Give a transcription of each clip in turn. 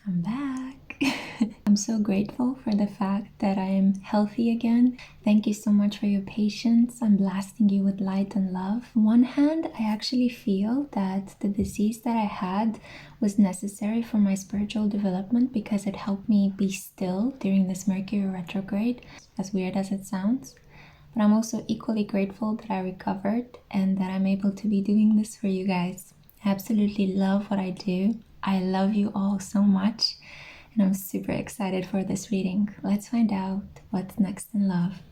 I'm back. I'm so grateful for the fact that I am healthy again. Thank you so much for your patience. I'm blasting you with light and love. On one hand, I actually feel that the disease that I had was necessary for my spiritual development because it helped me be still during this Mercury retrograde, as weird as it sounds. But I'm also equally grateful that I recovered and that I'm able to be doing this for you guys. I absolutely love what I do. I love you all so much, and I'm super excited for this reading. Let's find out what's next in love.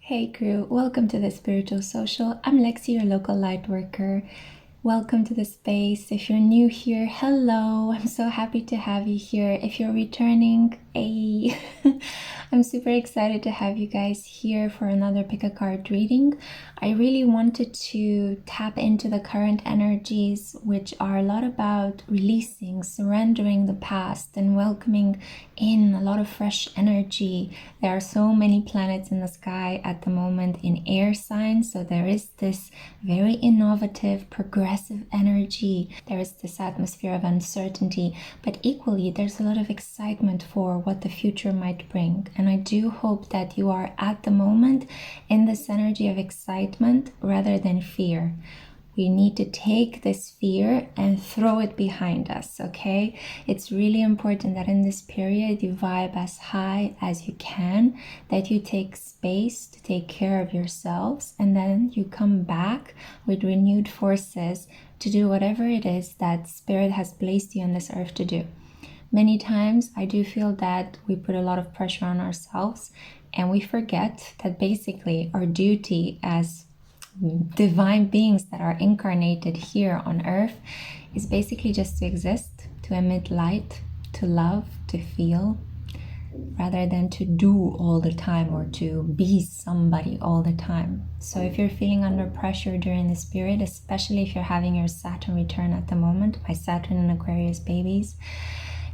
Hey crew, welcome to the Spiritual Social. I'm Lexi, your local light worker. Welcome to the space. If you're new here, hello. I'm so happy to have you here. If you're returning, hey. I'm super excited to have you guys here for another PickACard reading. I really wanted to tap into the current energies, which are a lot about releasing, surrendering the past, and welcoming in a lot of fresh energy. There are so many planets in the sky at the moment in air signs, so there is this very innovative, progressive energy. There is this atmosphere of uncertainty, but equally there's a lot of excitement for what the future might bring. And I do hope that you are at the moment in this energy of excitement rather than fear. We need to take this fear and throw it behind us, okay? It's really important that in this period you vibe as high as you can, that you take space to take care of yourselves, and then you come back with renewed forces to do whatever it is that Spirit has placed you on this earth to do. Many times I do feel that we put a lot of pressure on ourselves and we forget that basically our duty as divine beings that are incarnated here on earth is basically just to exist, to emit light, to love, to feel, rather than to do all the time or to be somebody all the time. So if you're feeling under pressure during this period, especially if you're having your Saturn return at the moment, my Saturn and Aquarius babies,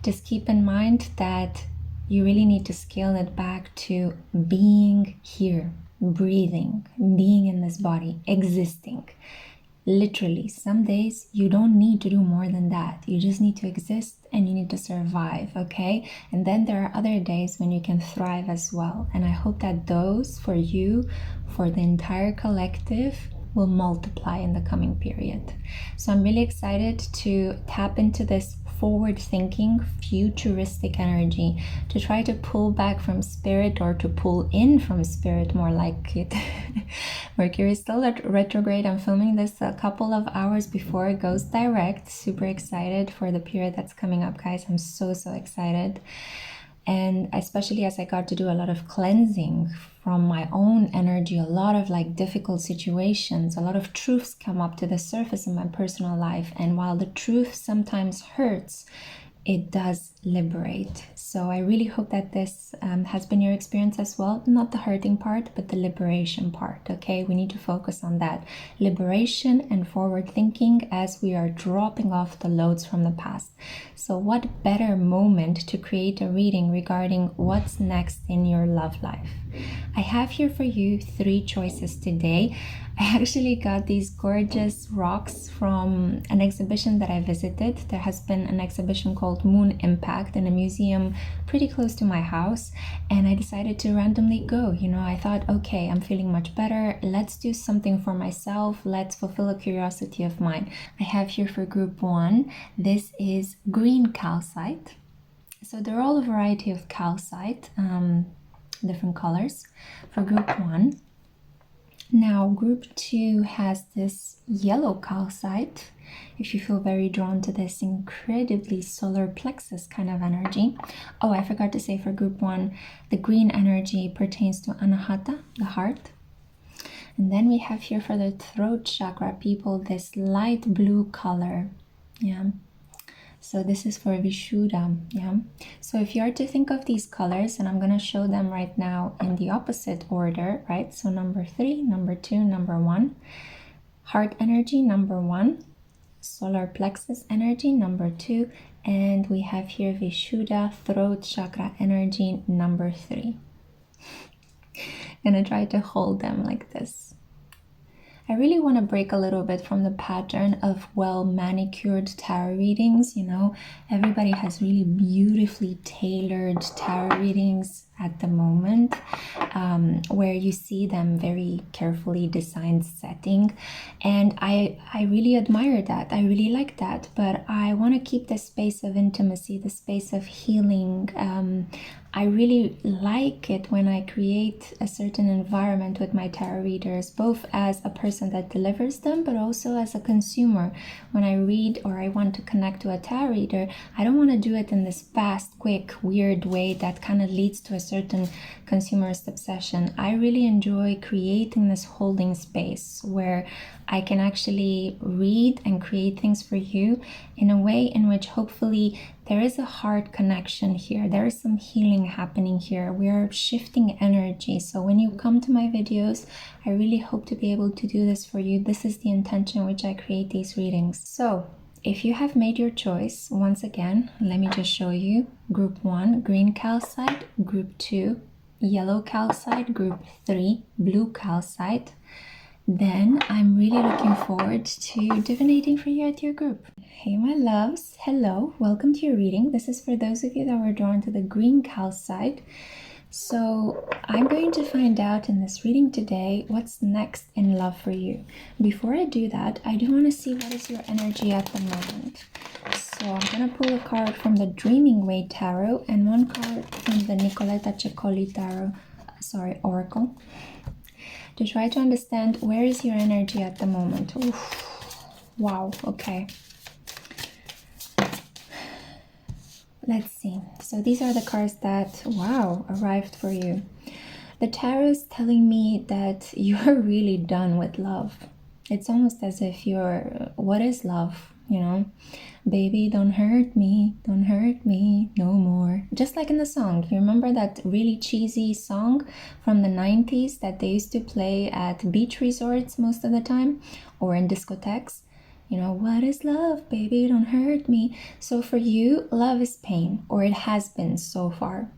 just keep in mind that you really need to scale it back to being here, breathing, being in this body, existing. Literally, some days you don't need to do more than that. You just need to exist and you need to survive, okay? And then there are other days when you can thrive as well. And I hope that those for you, for the entire collective, will multiply in the coming period. So I'm really excited to tap into this forward-thinking, futuristic energy, to try to pull back from Spirit, or to pull in from Spirit, more like it. Mercury is still at retrograde. I'm filming this a couple of hours before it goes direct. Super excited for the period that's coming up, guys. I'm so excited. And especially as I got to do a lot of cleansing from my own energy, a lot of like difficult situations, a lot of truths come up to the surface in my personal life. And while the truth sometimes hurts, it does liberate. So I really hope that this has been your experience as well. Not the hurting part, but the liberation part, okay? We need to focus on that. Liberation and forward thinking as we are dropping off the loads from the past. So what better moment to create a reading regarding what's next in your love life? I have here for you 3 choices today. I actually got these gorgeous rocks from an exhibition that I visited. There has been an exhibition called Moon Impact in a museum pretty close to my house, and I decided to randomly go. You know, I thought, okay, I'm feeling much better. Let's do something for myself. Let's fulfill a curiosity of mine. I have here for group 1, this is green calcite. So they're all a variety of calcite, different colors for group 1. Now, group 2 has this yellow calcite. If you feel very drawn to this incredibly solar plexus kind of energy. Oh, I forgot to say for group 1, the green energy pertains to Anahata, the heart. And then we have here for the throat chakra people, this light blue color. Yeah. So this is for Vishuddha, yeah? So if you are to think of these colors, and I'm going to show them right now in the opposite order, right? So number 3, number 2, number 1. Heart energy, number 1. Solar plexus energy, number 2. And we have here Vishuddha, throat chakra energy, number 3. I'm going to try to hold them like this. I really want to break a little bit from the pattern of well-manicured tarot readings. You know, everybody has really beautifully tailored tarot readings at the moment, where you see them very carefully designed setting. And I really admire that. I really like that. But I want to keep the space of intimacy, the space of healing. I really like it when I create a certain environment with my tarot readers, both as a person that delivers them, but also as a consumer. When I read or I want to connect to a tarot reader, I don't want to do it in this fast, quick, weird way that kind of leads to a certain consumerist obsession. I really enjoy creating this holding space where I can actually read and create things for you in a way in which hopefully there is a heart connection here. There is some healing happening here. We are shifting energy. So when you come to my videos, I really hope to be able to do this for you. This is the intention which I create these readings. So if you have made your choice, once again, let me just show you. Group 1, green calcite. Group 2, yellow calcite. Group 3, blue calcite. Then I'm really looking forward to divinating for you at your group. Hey my loves, hello, welcome to your reading. This is for those of you that were drawn to the green calcite. So I'm going to find out in this reading today what's next in love for you. Before I do that, I do want to see what is your energy at the moment. So I'm going to pull a card from the Dreaming Way Tarot and one card from the Nicoletta Ceccoli Tarot, Oracle, to try to understand where is your energy at the moment. Oof. Wow, okay. Let's see. So these are the cards that, wow, arrived for you. The tarot is telling me that you're really done with love. It's almost as if you're, what is love? You know, baby, don't hurt me no more. Just like in the song. You remember that really cheesy song from the 90s that they used to play at beach resorts most of the time, or in discotheques? You know, what is love, baby, don't hurt me. So for you, love is pain, or it has been so far.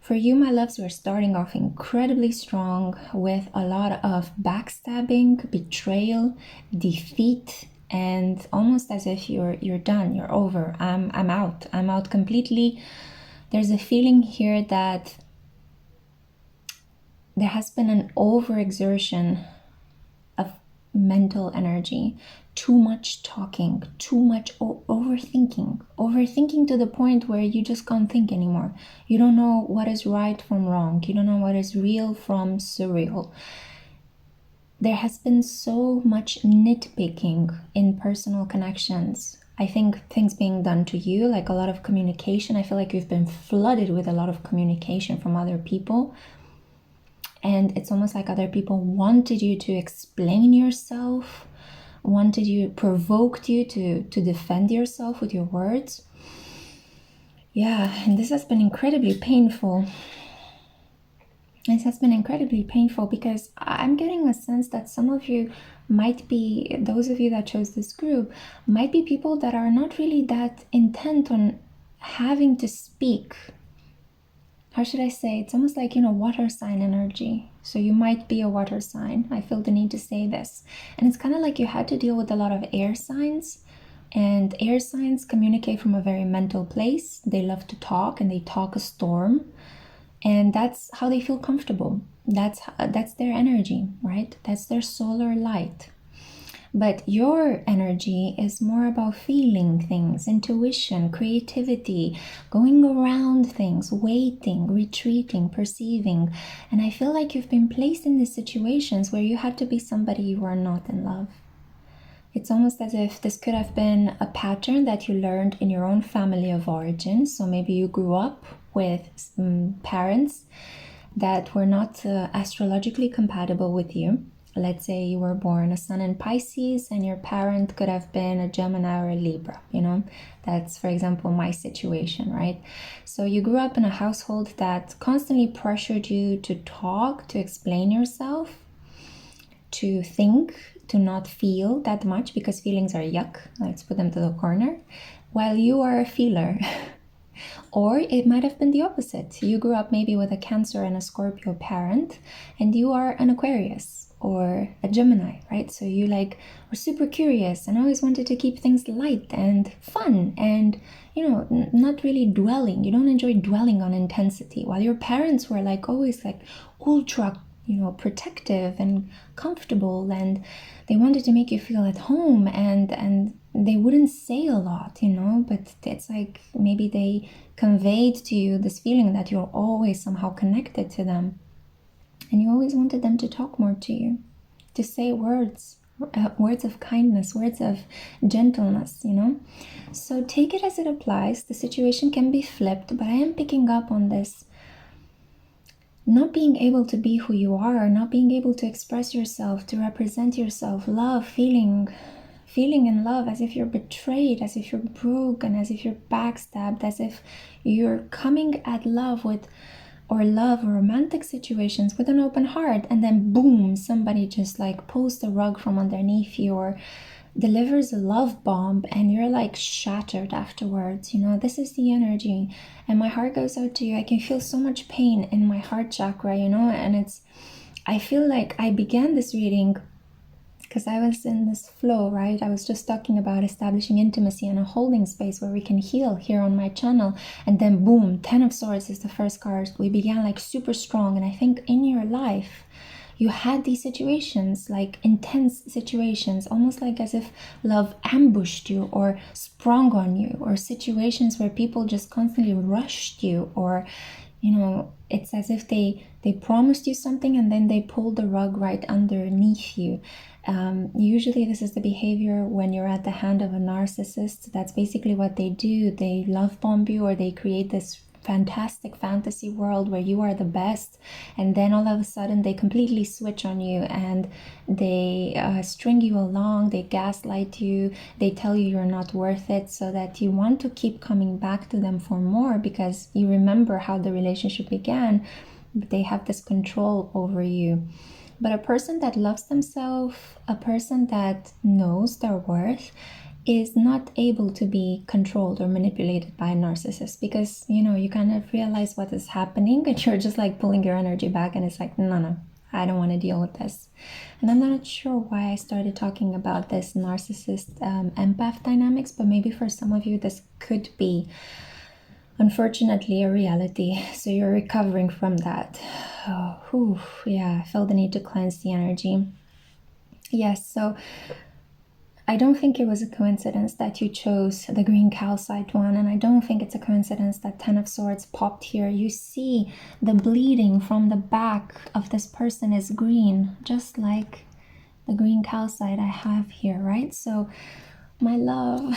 For you, my loves, we're starting off incredibly strong with a lot of backstabbing, betrayal, defeat, and almost as if you're done, you're over. I'm out completely. There's a feeling here that there has been an overexertion of mental energy, too much talking, too much overthinking to the point where you just can't think anymore. You don't know what is right from wrong. You don't know what is real from surreal. There has been so much nitpicking in personal connections. I think things being done to you, like a lot of communication. I feel like you've been flooded with a lot of communication from other people. And it's almost like other people wanted you to explain yourself, provoked you to defend yourself with your words. Yeah, and this has been incredibly painful. This has been incredibly painful because I'm getting a sense that some of you might be, those of you that chose this group, might be people that are not really that intent on having to speak. How should I say? It's almost like, water sign energy. So you might be a water sign. I feel the need to say this. And it's kind of like you had to deal with a lot of air signs. And air signs communicate from a very mental place. They love to talk and they talk a storm. And that's how they feel comfortable. That's their energy, right? That's their solar light. But your energy is more about feeling things, intuition, creativity, going around things, waiting, retreating, perceiving. And I feel like you've been placed in these situations where you had to be somebody you are not in love. It's almost as if this could have been a pattern that you learned in your own family of origin. So maybe you grew up with parents that were not astrologically compatible with you. let's say you were born a sun in Pisces and your parent could have been a Gemini or a Libra, That's, for example, my situation, right? So you grew up in a household that constantly pressured you to talk, to explain yourself, to think, to not feel that much because feelings are yuck. Let's put them to the corner. While you are a feeler. Or it might have been the opposite. You grew up maybe with a Cancer and a Scorpio parent, and you are an Aquarius or a Gemini, right? So you were super curious and always wanted to keep things light and fun and, not really dwelling. You don't enjoy dwelling on intensity, while your parents were always ultra protective and comfortable, and they wanted to make you feel at home, and they wouldn't say a lot, but it's maybe they conveyed to you this feeling that you're always somehow connected to them, and you always wanted them to talk more to you, to say words of kindness, words of gentleness, So take it as it applies. The situation can be flipped, but I am picking up on this not being able to be who you are, not being able to express yourself, to represent yourself, love, feeling in love, as if you're betrayed, as if you're broken, as if you're backstabbed, as if you're coming at love or romantic situations with an open heart, and then boom, somebody just pulls the rug from underneath you or delivers a love bomb, and you're shattered afterwards. This is the energy, and my heart goes out to you. I can feel so much pain in my heart chakra, and I feel like I began this reading because I was in this flow, right? I was just talking about establishing intimacy and a holding space where we can heal here on my channel, and then boom, 10 of Swords is the first card. We began super strong, and I think in your life you had these situations, intense situations, almost as if love ambushed you or sprung on you, or situations where people just constantly rushed you, or it's as if they promised you something and then they pulled the rug right underneath you. Usually this is the behavior when you're at the hand of a narcissist. That's basically what they do. They love bomb you, or they create this fantastic fantasy world where you are the best, and then all of a sudden they completely switch on you, and they string you along, they gaslight you, they tell you you're not worth it, so that you want to keep coming back to them for more because you remember how the relationship began, but they have this control over you. But a person that loves themselves, a person that knows their worth, is not able to be controlled or manipulated by a narcissist, because you kind of realize what is happening and you're just pulling your energy back, and it's no, I don't want to deal with this. And I'm not sure why I started talking about this narcissist empath dynamics, but maybe for some of you this could be unfortunately a reality, so you're recovering from that. I felt the need to cleanse the energy. Yes, so I don't think it was a coincidence that you chose the green calcite one, and I don't think it's a coincidence that 10 of Swords popped here. You see the bleeding from the back of this person is green, just like the green calcite I have here, right? So my love,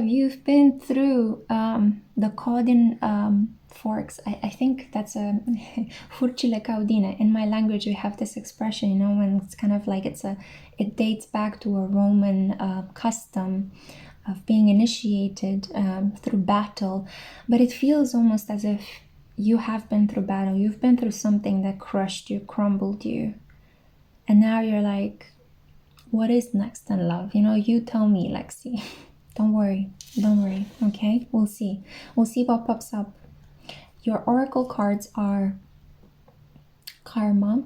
you've been through the Codin forks. I think that's a furcile caudine. In my language we have this expression, when it's kind of it dates back to a Roman custom of being initiated through battle, but it feels almost as if you have been through battle. You've been through something that crushed you, crumbled you, and now you're what is next in love? You tell me, Lexi. Don't worry, okay? We'll see what pops up. Your oracle cards are Karma,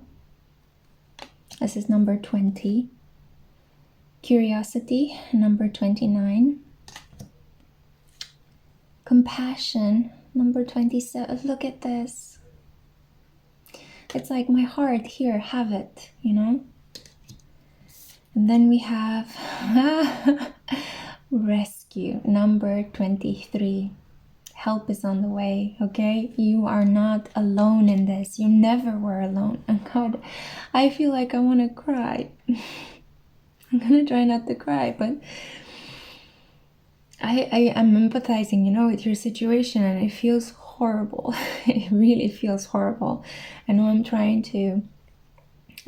this is number 20, Curiosity, number 29, Compassion, number 27. Look at this. It's my heart, here, have it, And then we have Rescue, number 23. Help is on the way, okay? You are not alone in this. You never were alone. And God, I feel like I want to cry. I'm gonna try not to cry, but I am empathizing, with your situation, and it feels horrible. It really feels horrible. I know I'm trying to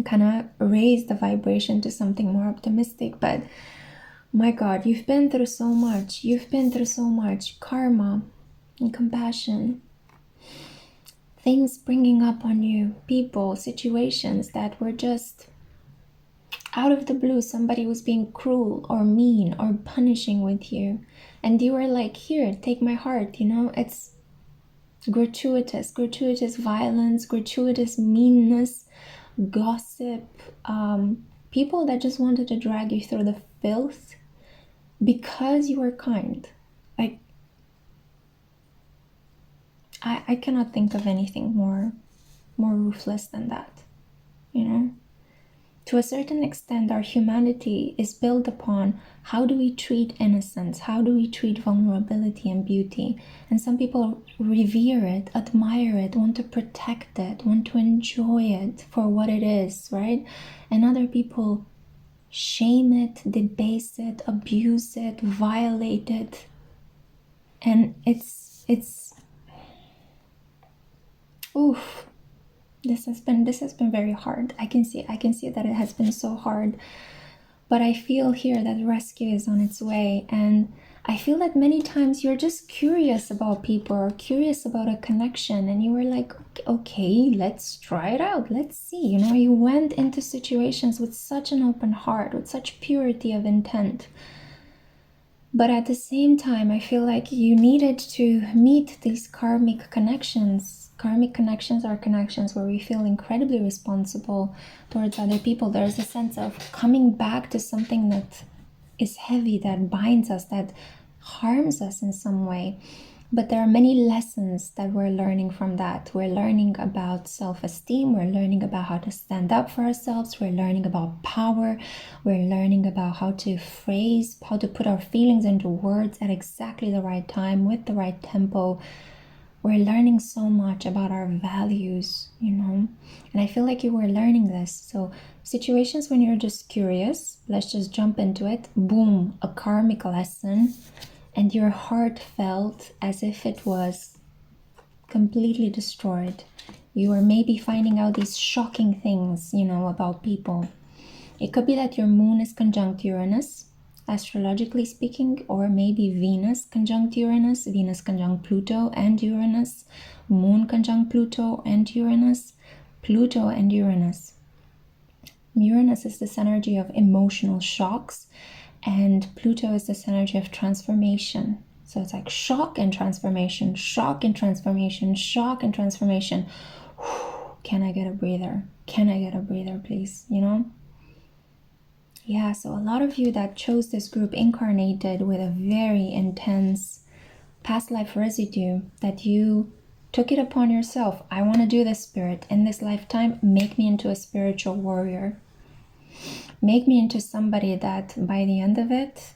kind of raise the vibration to something more optimistic. But my God, you've been through so much. You've been through so much karma and compassion. Things bringing up on you, people, situations that were just out of the blue. Somebody was being cruel or mean or punishing with you. And you were like, here, take my heart, you know? It's gratuitous violence, gratuitous meanness, gossip, people that just wanted to drag you through the filth because you were kind. Like, I cannot think of anything more ruthless than that, you know? To a certain extent, our humanity is built upon how do we treat innocence, how do we treat vulnerability and beauty. And some people revere it, admire it, want to protect it, want to enjoy it for what it is, right? And other people shame it, debase it, abuse it, violate it. And it's oof. This has been very hard. I can see that it has been so hard. But I feel here that rescue is on its way. And I feel that many times you're just curious about people or curious about a connection. And you were like, okay, let's try it out. Let's see. You know, you went into situations with such an open heart, with such purity of intent. But at the same time, I feel like you needed to meet these karmic connections. Karmic connections are connections where we feel incredibly responsible towards other people. There's a sense of coming back to something that is heavy, that binds us, that harms us in some way. But there are many lessons that we're learning from that. We're learning about self-esteem. We're learning about how to stand up for ourselves. We're learning about power. We're learning about how to phrase, how to put our feelings into words at exactly the right time with the right tempo. We're learning so much about our values, you know? And I feel like you were learning this. So situations when you're just curious, let's just jump into it. Boom, a karmic lesson. And your heart felt as if it was completely destroyed. You were maybe finding out these shocking things, you know, about people. It could be that your moon is conjunct Uranus, astrologically speaking, or maybe Venus conjunct Uranus, Venus conjunct Pluto and Uranus, Moon conjunct Pluto and Uranus, Pluto and Uranus. Uranus is this energy of emotional shocks, and Pluto is this energy of transformation. So it's like shock and transformation, shock and transformation, shock and transformation. Can I get a breather? Can I get a breather, please? You know? Yeah, so a lot of you that chose this group incarnated with a very intense past life residue that you took it upon yourself. I want to do this, Spirit. In this lifetime, make me into a spiritual warrior. Make me into somebody that by the end of it,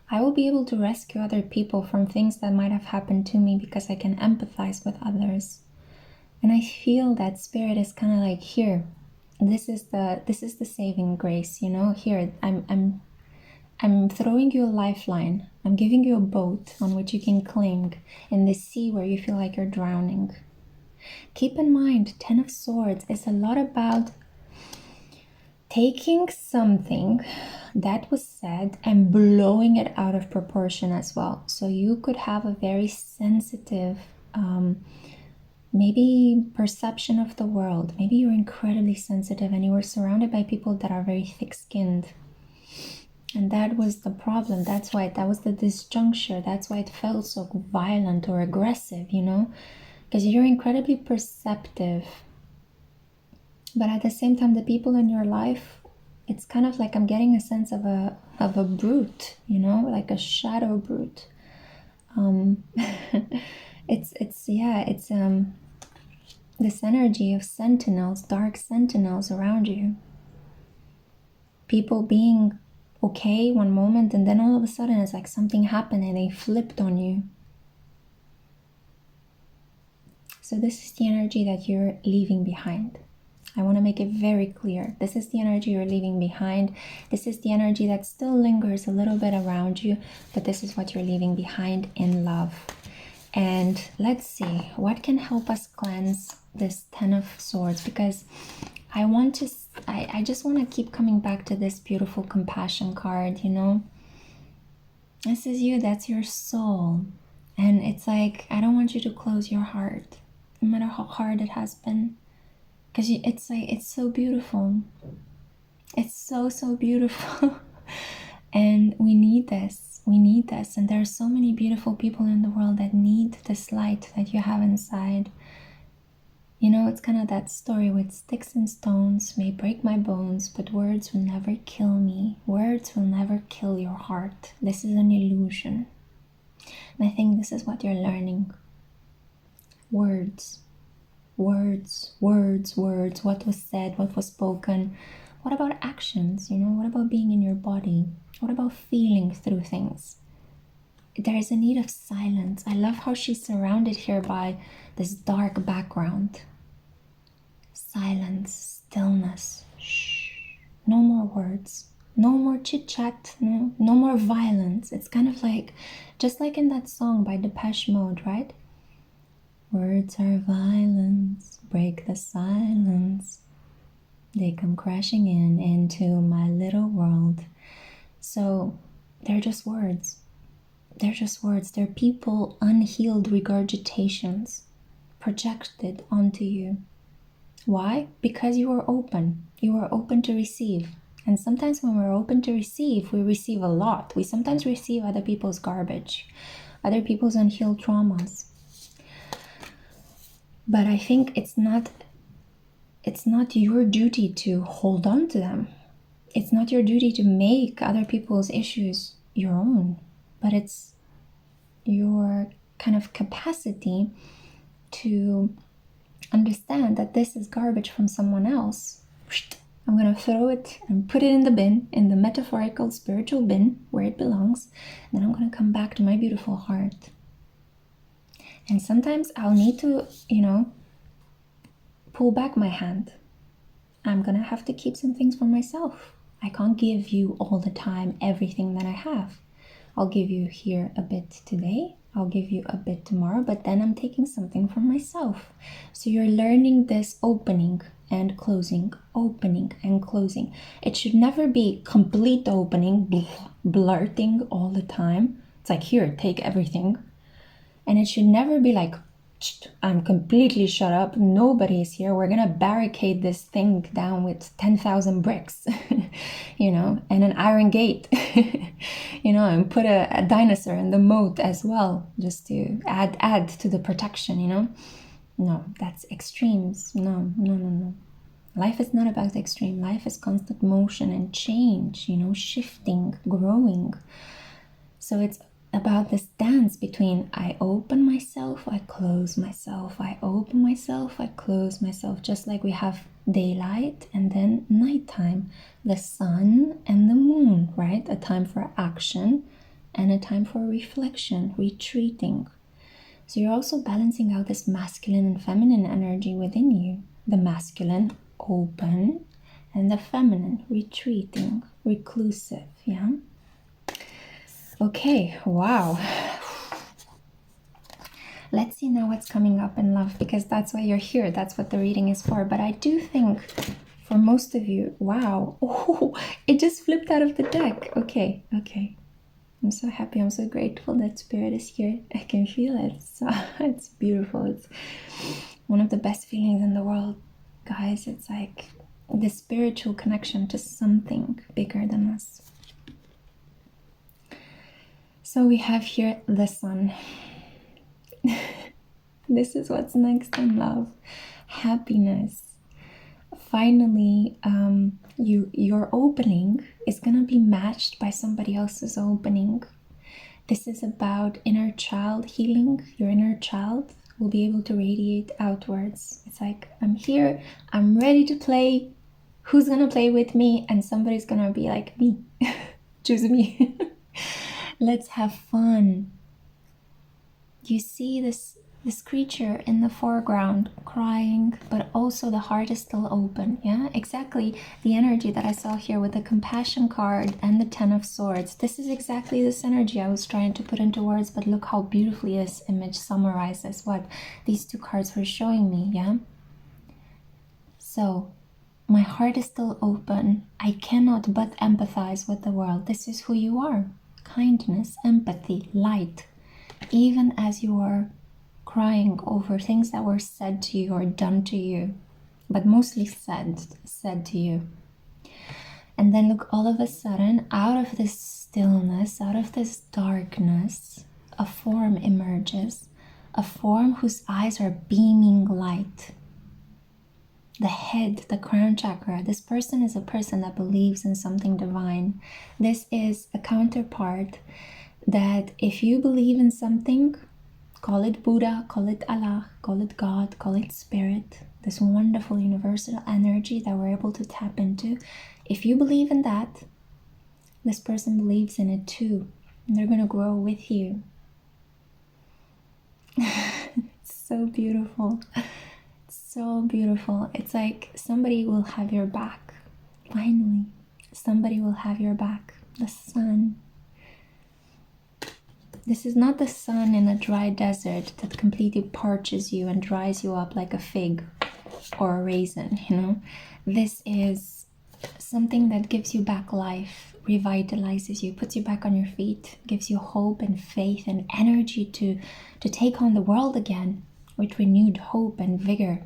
I will be able to rescue other people from things that might have happened to me because I can empathize with others. And I feel that Spirit is kind of like, here, this is the saving grace, you know. Here, I'm throwing you a lifeline. I'm giving you a boat on which you can cling in this sea where you feel like you're drowning. Keep in mind, Ten of Swords is a lot about taking something that was said and blowing it out of proportion as well. So you could have a very sensitive maybe perception of the world. Maybe you're incredibly sensitive and you were surrounded by people that are very thick-skinned. And that was the problem. That's why that was the disjuncture. That's why it felt so violent or aggressive, you know? Because you're incredibly perceptive. But at the same time, the people in your life, it's kind of like I'm getting a sense of a brute, you know? Like a shadow brute. It's this energy of sentinels, dark sentinels around you. People being okay one moment and then all of a sudden it's like something happened and they flipped on you. So this is the energy that you're leaving behind. I want to make it very clear. This is the energy you're leaving behind. This is the energy that still lingers a little bit around you, but this is what you're leaving behind in love. And let's see what can help us cleanse this Ten of Swords, because I just want to keep coming back to this beautiful compassion card, you know? This is you, that's your soul. And it's like, I don't want you to close your heart, no matter how hard it has been. Because it's like, it's so beautiful. It's so, so beautiful. And we need this. We need this. And there are so many beautiful people in the world that need this light that you have inside. You know, it's kind of that story with sticks and stones may break my bones, but words will never kill me. Words will never kill your heart. This is an illusion. And I think this is what you're learning. Words. Words, words, words. What was said, what was spoken. What about actions? You know, what about being in your body? What about feeling through things? There is a need of silence. I love how she's surrounded here by this dark background. Silence, stillness. Shh. No more words. No more chit-chat. No more violence. It's kind of like, just like in that song by Depeche Mode, right? Words are violence. Break the silence. They come crashing into my little world. So they're just words. They're just words. They're people unhealed regurgitations projected onto you. Why? Because you are open. You are open to receive. And sometimes when we're open to receive, we receive a lot. We sometimes receive other people's garbage, other people's unhealed traumas. But I think it's not your duty to hold on to them. It's not your duty to make other people's issues your own, but it's your kind of capacity to understand that this is garbage from someone else. I'm going to throw it and put it in the bin, in the metaphorical spiritual bin where it belongs. Then I'm going to come back to my beautiful heart. And sometimes I'll need to, you know, pull back my hand. I'm going to have to keep some things for myself. I can't give you all the time everything that I have. I'll give you here a bit today. I'll give you a bit tomorrow, but then I'm taking something for myself. So you're learning this opening and closing, opening and closing. It should never be complete opening, blurting all the time. It's like, here, take everything. And it should never be like, I'm completely shut up. Nobody is here. We're going to barricade this thing down with 10,000 bricks, you know, and an iron gate, you know, and put a dinosaur in the moat as well, just to add to the protection, you know. No, that's extremes. No. Life is not about extreme. Life is constant motion and change, you know, shifting, growing. So it's about this dance between I open myself, I close myself, I open myself, I close myself, just like we have daylight and then nighttime, the sun and the moon, right? A time for action and a time for reflection, retreating. So you're also balancing out this masculine and feminine energy within you. The masculine, open, and the feminine, retreating, reclusive, yeah? Okay, wow. Let's see now what's coming up in love, because that's why you're here. That's what the reading is for. But I do think for most of you, wow. Oh, it just flipped out of the deck. Okay. I'm so happy. I'm so grateful that Spirit is here. I can feel it. So it's beautiful. It's one of the best feelings in the world, guys. It's like the spiritual connection to something bigger than us. So we have here the sun. This is what's next in love. Happiness. Finally, your opening is going to be matched by somebody else's opening. This is about inner child healing. Your inner child will be able to radiate outwards. It's like, I'm here, I'm ready to play. Who's going to play with me? And somebody's going to be like, me. Choose me. Let's have fun. You see this creature in the foreground crying, but also the heart is still open. Yeah, exactly the energy that I saw here with the compassion card and the 10 of swords. This is exactly this energy I was trying to put into words, but look how beautifully this image summarizes what these two cards were showing me. Yeah. So my heart is still open. I cannot but empathize with the world. This is who you are. Kindness, empathy, light. Even as you are crying over things that were said to you or done to you, but mostly said to you. And then look, all of a sudden, out of this stillness, out of this darkness, a form emerges. A form whose eyes are beaming light. The head, the crown chakra. This person is a person that believes in something divine. This is a counterpart that if you believe in something, call it Buddha, call it Allah, call it God, call it spirit, this wonderful universal energy that we're able to tap into. If you believe in that, this person believes in it too. And they're going to grow with you. It's so beautiful. So beautiful. It's like somebody will have your back. Finally, somebody will have your back. The sun. This is not the sun in a dry desert that completely parches you and dries you up like a fig or a raisin, you know. This is something that gives you back life, revitalizes you, puts you back on your feet, gives you hope and faith and energy to take on the world again with renewed hope and vigor.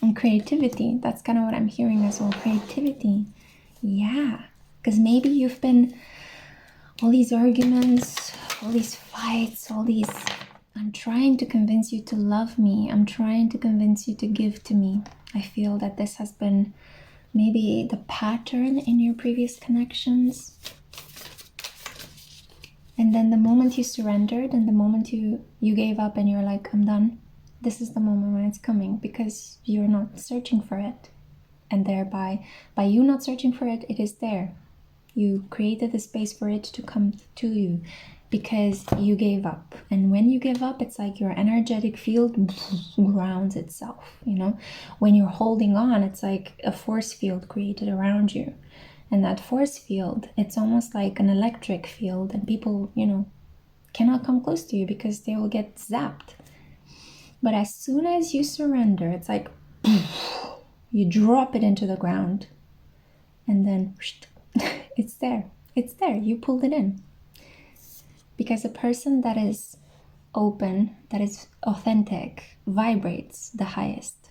And creativity, that's kind of what I'm hearing as well. Creativity. Yeah. Because maybe you've been all these arguments, all these fights, all these, I'm trying to convince you to love me. I'm trying to convince you to give to me. I feel that this has been maybe the pattern in your previous connections. And then the moment you surrendered and the moment you gave up and you're like, I'm done. This is the moment when it's coming because you're not searching for it. And thereby, by you not searching for it, it is there. You created the space for it to come to you because you gave up. And when you give up, it's like your energetic field grounds itself, you know? When you're holding on, it's like a force field created around you. And that force field, it's almost like an electric field, and people, you know, cannot come close to you because they will get zapped. But as soon as you surrender, it's like you drop it into the ground and then it's there. It's there. You pulled it in. Because a person that is open, that is authentic, vibrates the highest.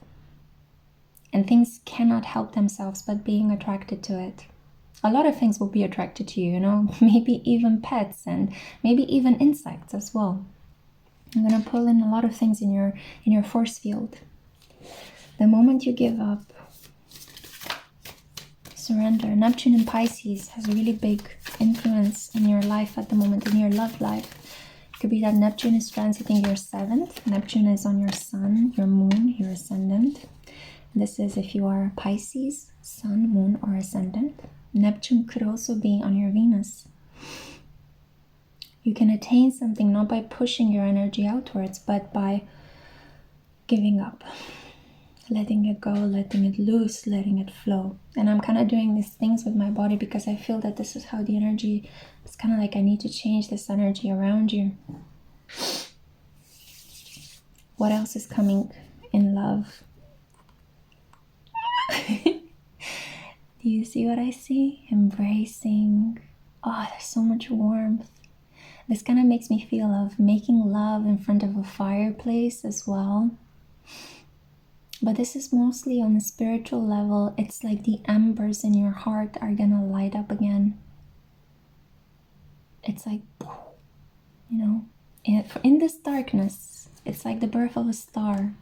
And things cannot help themselves but being attracted to it. A lot of things will be attracted to you, you know, maybe even pets and maybe even insects as well. I'm going to pull in a lot of things in your force field. The moment you give up, surrender. Neptune in Pisces has a really big influence in your life at the moment, in your love life. It could be that Neptune is transiting your 7th. Neptune is on your sun, your moon, your ascendant. This is if you are Pisces, sun, moon, or ascendant. Neptune could also be on your Venus. You can attain something not by pushing your energy outwards, but by giving up, letting it go, letting it loose, letting it flow. And I'm kind of doing these things with my body because I feel that this is how the energy, it's kind of like I need to change this energy around you. What else is coming in love? Do you see what I see? Embracing. Oh, there's so much warmth. This kind of makes me feel of making love in front of a fireplace as well. But this is mostly on a spiritual level. It's like the embers in your heart are gonna light up again. It's like, you know, in this darkness, it's like the birth of a star,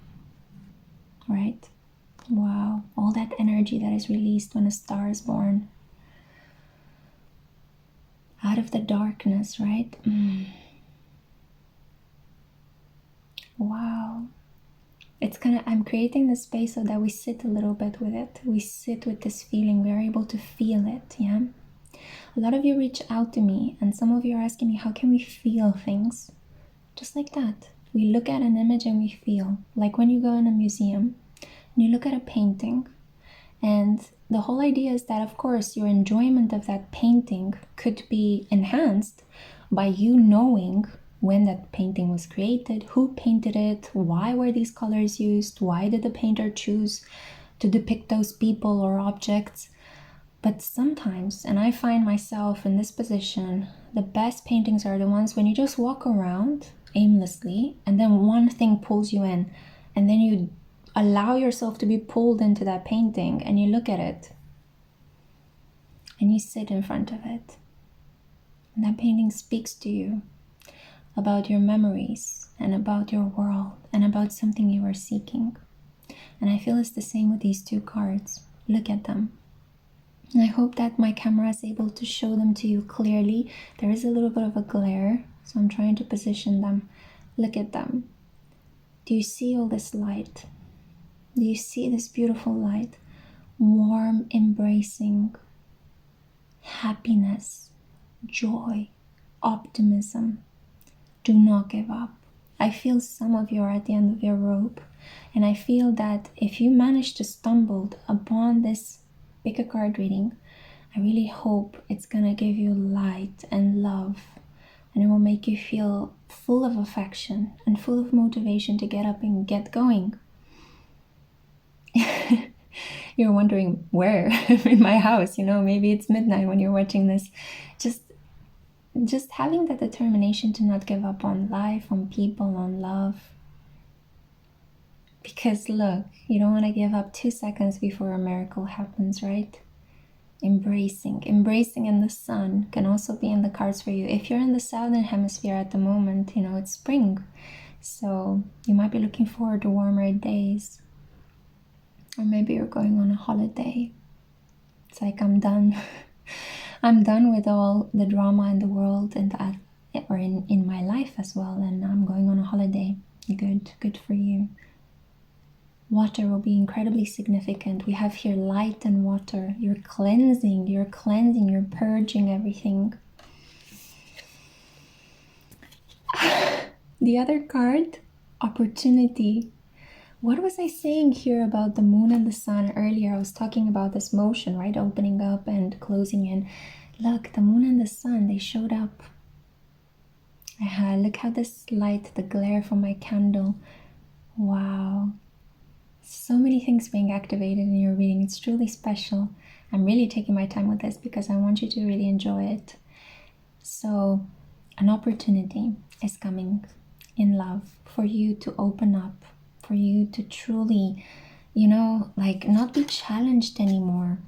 right? Wow, all that energy that is released when a star is born. Out of the darkness, right? Wow. It's kind of, I'm creating the space so that we sit a little bit with it. We sit with this feeling. We are able to feel it, yeah? A lot of you reach out to me, and some of you are asking me, how can we feel things? Just like that. We look at an image and we feel. Like when you go in a museum, and you look at a painting, and the whole idea is that, of course, your enjoyment of that painting could be enhanced by you knowing when that painting was created, who painted it, why were these colors used, why did the painter choose to depict those people or objects. But sometimes, and I find myself in this position, the best paintings are the ones when you just walk around aimlessly and then one thing pulls you in, and then you allow yourself to be pulled into that painting and you look at it and you sit in front of it. And that painting speaks to you about your memories and about your world and about something you are seeking. And I feel it's the same with these two cards. Look at them. And I hope that my camera is able to show them to you clearly. There is a little bit of a glare, so I'm trying to position them. Look at them. Do you see all this light? Do you see this beautiful light? Warm, embracing, happiness, joy, optimism. Do not give up. I feel some of you are at the end of your rope, and I feel that if you manage to stumble upon this PickACard reading, I really hope it's gonna give you light and love, and it will make you feel full of affection and full of motivation to get up and get going. You're wondering where? In my house, maybe it's midnight when you're watching this. Just having the determination to not give up on life, on people, on love. Because look, you don't want to give up 2 seconds before a miracle happens, right? Embracing in the sun can also be in the cards for you. If you're in the southern hemisphere at the moment, it's spring. So you might be looking forward to warmer days. Or maybe you're going on a holiday. It's like, I'm done. I'm done with all the drama in the world and or in my life as well. And I'm going on a holiday. Good for you. Water will be incredibly significant. We have here light and water. You're cleansing, you're purging everything. The other card, opportunity. What was I saying here about the moon and the sun earlier? I was talking about this motion, right? Opening up and closing in. Look, the moon and the sun, they showed up. Look how this light, the glare from my candle. Wow. So many things being activated in your reading. It's truly special. I'm really taking my time with this because I want you to really enjoy it. So, an opportunity is coming in love for you to open up, for you to truly, not be challenged anymore,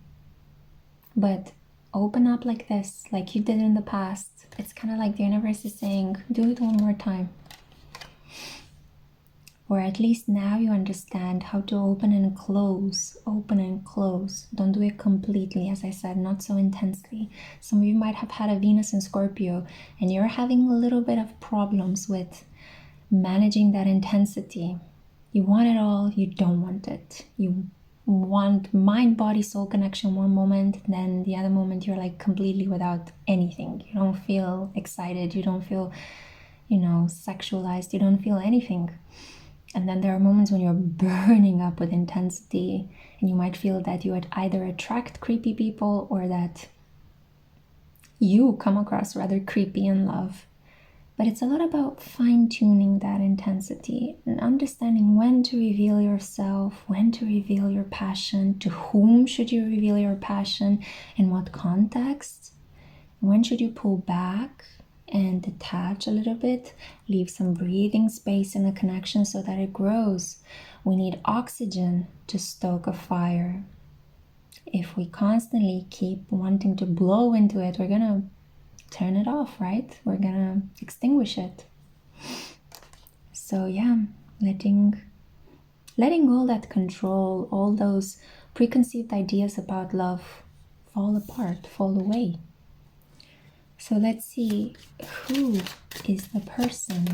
but open up like this, like you did in the past. It's kind of like the universe is saying, do it one more time. Or at least now you understand how to open and close. Don't do it completely, as I said, not so intensely. Some of you might have had a Venus in Scorpio and you're having a little bit of problems with managing that intensity. You want it all, you don't want it. You want mind, body, soul connection one moment, then the other moment you're like completely without anything. You don't feel excited, you don't feel, sexualized, you don't feel anything. And then there are moments when you're burning up with intensity and you might feel that you would either attract creepy people or that you come across rather creepy in love. But it's a lot about fine-tuning that intensity and understanding when to reveal yourself, when to reveal your passion, to whom should you reveal your passion, in what context, when should you pull back and detach a little bit, leave some breathing space in the connection so that it grows. We need oxygen to stoke a fire. If we constantly keep wanting to blow into it, we're gonna turn it off, right? We're gonna extinguish it. So yeah, letting all that control, all those preconceived ideas about love fall apart, fall away. So let's see, who is the person?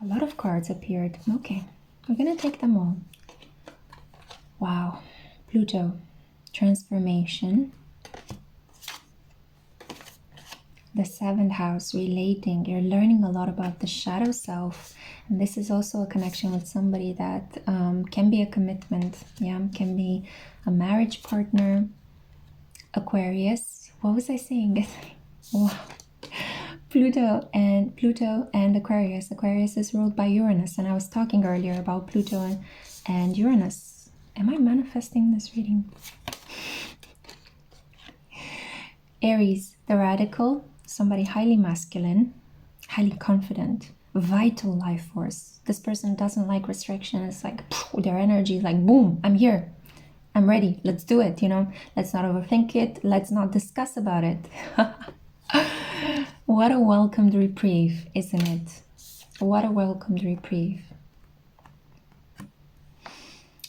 A lot of cards appeared. Okay, we're gonna take them all. Wow, Pluto, transformation. The 7th house, relating. You're learning a lot about the shadow self. And this is also a connection with somebody that can be a commitment. Yeah, can be a marriage partner. Aquarius. What was I saying? Wow. Pluto and Aquarius. Aquarius is ruled by Uranus, and I was talking earlier about Pluto and Uranus. Am I manifesting this reading? Aries, the radical, somebody highly masculine, highly confident, vital life force. This person doesn't like restrictions. Like their energy is like, boom, I'm here. I'm ready. Let's do it, you know. Let's not overthink it. Let's not discuss about it. What a welcomed reprieve, isn't it? What a welcomed reprieve.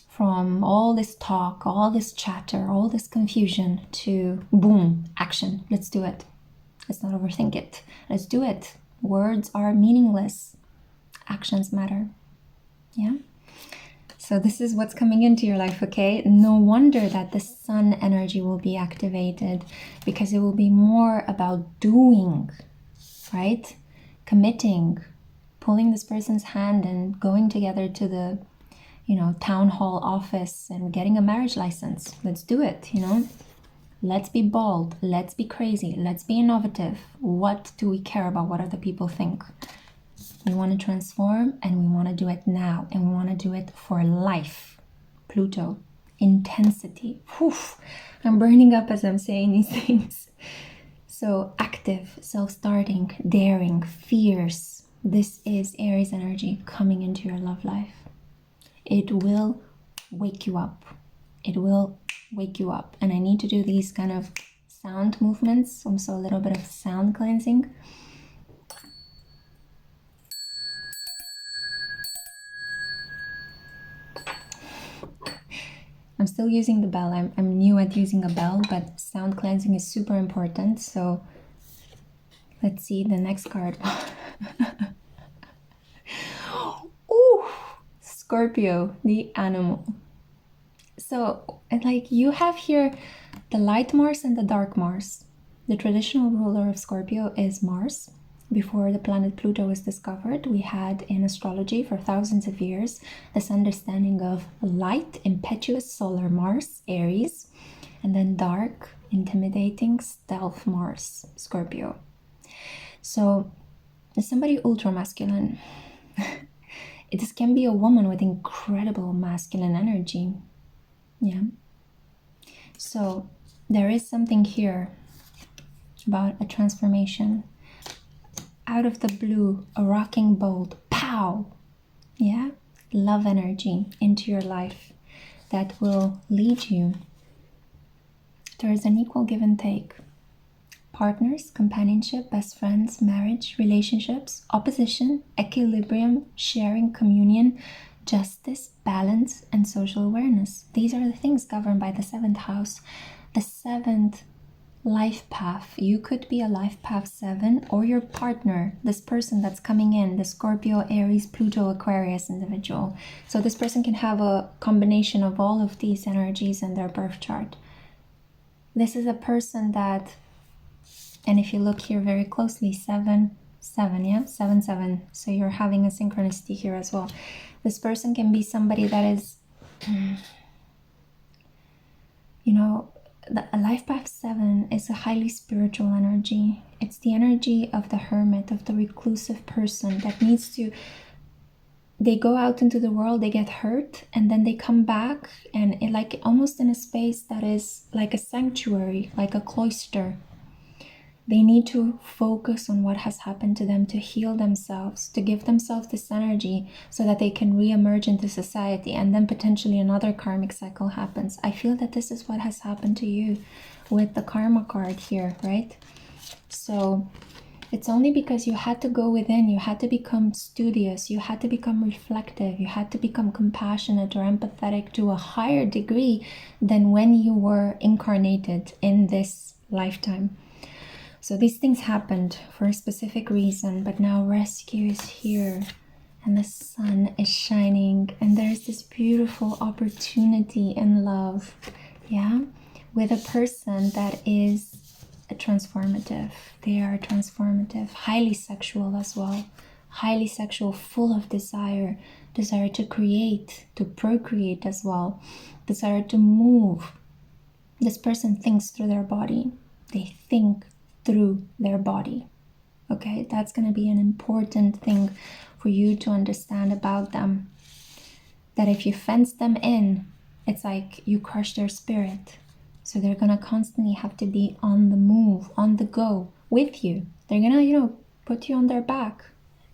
From all this talk, all this chatter, all this confusion to boom, action. Let's do it. Let's not overthink it. Let's do it. Words are meaningless. Actions matter. Yeah? So this is what's coming into your life, okay? No wonder that the sun energy will be activated, because it will be more about doing, right? Committing, pulling this person's hand and going together to the, town hall office and getting a marriage license. Let's do it, Let's be bold. Let's be crazy. Let's be innovative. What do we care about what other people think? We want to transform, and we want to do it now, and we want to do it for life. Pluto, intensity. Whew. I'm burning up as I'm saying these things. So active, self-starting, daring, fierce. This is Aries energy coming into your love life. It will wake you up. It will wake you up. And I need to do these kind of sound movements, also a little bit of sound cleansing. I'm still using the bell. I'm new at using a bell, but sound cleansing is super important. So let's see the next card. Ooh, Scorpio, the animal. So, like, you have here the light Mars and the dark Mars. The traditional ruler of Scorpio is Mars. Before the planet Pluto was discovered, we had in astrology for thousands of years this understanding of light, impetuous solar Mars, Aries, and then dark, intimidating, stealth Mars, Scorpio. So, somebody ultra masculine. This can be a woman with incredible masculine energy. Yeah. So there is something here about a transformation. Out of the blue, a rocking bolt, pow! Yeah? Love energy into your life that will lead you. There is an equal give and take. Partners, companionship, best friends, marriage, relationships, opposition, equilibrium, sharing, communion, justice, balance, and social awareness. These are the things governed by the 7th house. The 7th life path. You could be a life path 7, or your partner, this person that's coming in, the Scorpio, Aries, Pluto, Aquarius individual. So this person can have a combination of all of these energies in their birth chart. This is a person that, and if you look here very closely, 7, 7, yeah? 7, 7. So you're having a synchronicity here as well. This person can be somebody that is, a life path 7 is a highly spiritual energy. It's the energy of the hermit, of the reclusive person that needs to, they go out into the world, they get hurt, and then they come back, and like almost in a space that is like a sanctuary, like a cloister. They need to focus on what has happened to them, to heal themselves, to give themselves this energy so that they can re-emerge into society, and then potentially another karmic cycle happens. I feel that this is what has happened to you with the karma card here, right? So it's only because you had to go within, you had to become studious, you had to become reflective, you had to become compassionate or empathetic to a higher degree than when you were incarnated in this lifetime. So these things happened for a specific reason, but now rescue is here and the sun is shining, and there's this beautiful opportunity in love, yeah, with a person that is transformative. They are transformative, highly sexual as well, highly sexual, full of desire to create, to procreate as well, desire to move. This person thinks through their body. They think through their body. Okay, that's going to be an important thing for you to understand about them. that if you fence them in, it's like you crush their spirit. So they're gonna constantly have to be on the move, on the go with you. They're gonna, put you on their back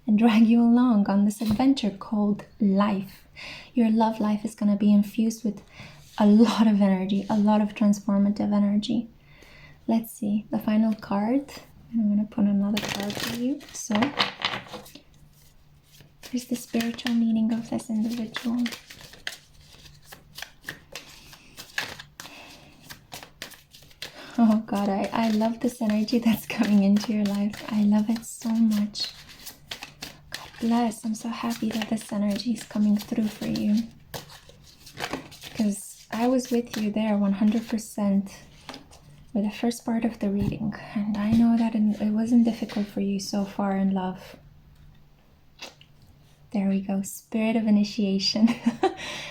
and drag you along on this adventure called life. Your love life is gonna be infused with a lot of energy, a lot of transformative energy. Let's see the final card. I'm gonna put another card for you. So here's the spiritual meaning of this individual. Oh God, I love this energy that's coming into your life. I love it so much. God bless. I'm so happy that this energy is coming through for you. Because I was with you there 100% with the first part of the reading. And I know that it wasn't difficult for you so far in love. There we go, spirit of initiation.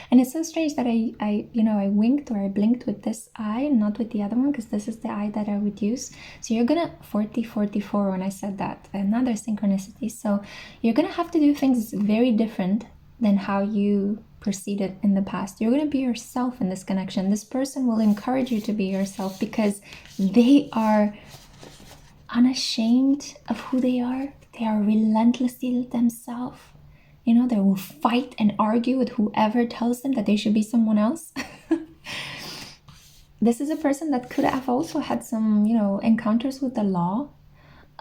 And it's so strange that I winked or I blinked with this eye, not with the other one, because this is the eye that I would use. So you're gonna 44 when I said that, another synchronicity. So you're gonna have to do things very different than how you proceeded in the past. You're gonna be yourself in this connection. This person will encourage you to be yourself because they are unashamed of who they are. They are relentlessly themselves. They will fight and argue with whoever tells them that they should be someone else. This is a person that could have also had some, encounters with the law.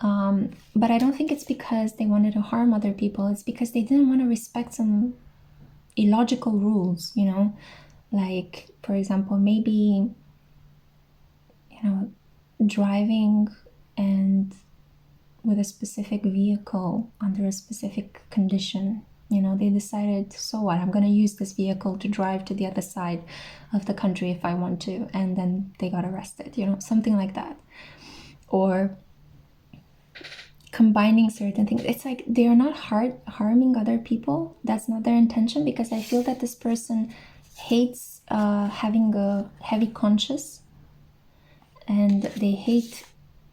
But I don't think it's because they wanted to harm other people. It's because they didn't want to respect some illogical rules, Like, for example, maybe, driving and with a specific vehicle under a specific condition. They decided, so what, I'm going to use this vehicle to drive to the other side of the country if I want to, and then they got arrested, something like that. Or combining certain things. It's like they are not harming other people. That's not their intention, because I feel that this person hates having a heavy conscience, and they hate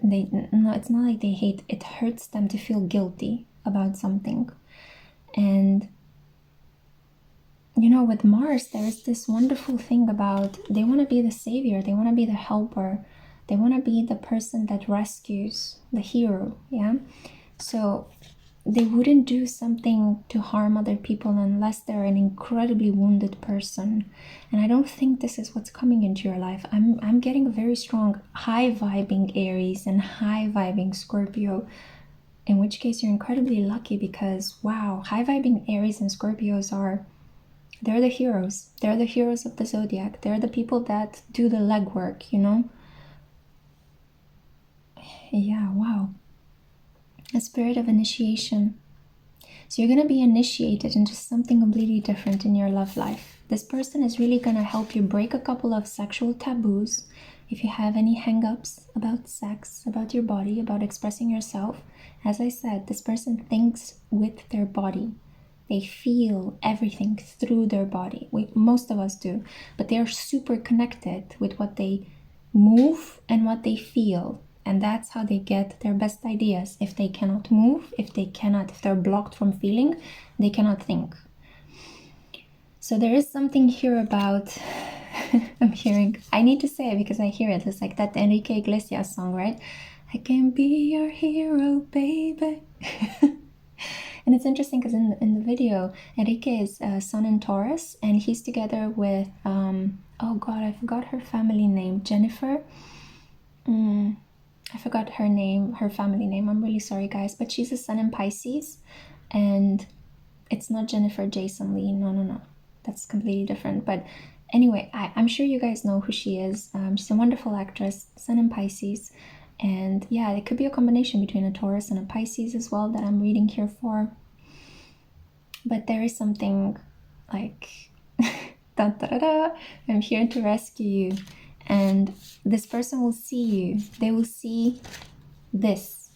it's not like they hate, it hurts them to feel guilty about something. And with Mars, there is this wonderful thing about they want to be the savior, they want to be the helper, they want to be the person that rescues, the hero. So they wouldn't do something to harm other people unless they're an incredibly wounded person. And I don't think this is what's coming into your life. I'm getting a very strong high vibing Aries and high vibing Scorpio, in which case you're incredibly lucky, because wow, high vibing Aries and Scorpios they're the heroes. They're the heroes of the zodiac. They're the people that do the legwork, Yeah, wow. A spirit of initiation. So you're going to be initiated into something completely different in your love life. This person is really going to help you break a couple of sexual taboos. If you have any hang-ups about sex, about your body, about expressing yourself, as I said, this person thinks with their body. They feel everything through their body. Most of us do, but they are super connected with what they move and what they feel. And that's how they get their best ideas. If they cannot move, if they're blocked from feeling, they cannot think. So there is something here about, I need to say it because I hear it. It's like that Enrique Iglesias song, right? I can be your hero, baby. And it's interesting because in the video, Enrique is Sun in Taurus, and he's together with, oh God, I forgot her family name, Jennifer. I forgot her family name. I'm really sorry, guys. But she's a Sun in Pisces. And it's not Jennifer Jason Lee. No. That's completely different. But anyway, I'm sure you guys know who she is. She's a wonderful actress, Sun in Pisces. And yeah, it could be a combination between a Taurus and a Pisces as well that I'm reading here for. But there is something like, da, da, da, da, I'm here to rescue you. And this person will see you. They will see this.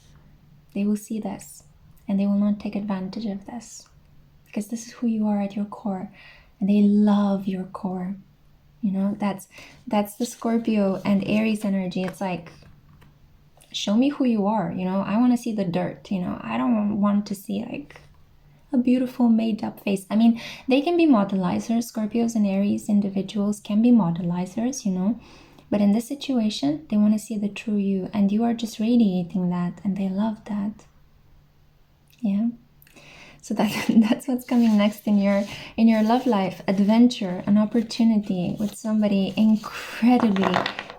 They will see this. And they will not take advantage of this. Because this is who you are at your core. And they love your core. That's the Scorpio and Aries energy. It's like, show me who you are. I want to see the dirt. I don't want to see like a beautiful made up face. I mean, they can be modelizers. Scorpios and Aries individuals can be modelizers, you know. But in this situation, they want to see the true you, and you are just radiating that, and they love that. Yeah. So that's what's coming next in your love life. Adventure, an opportunity with somebody incredibly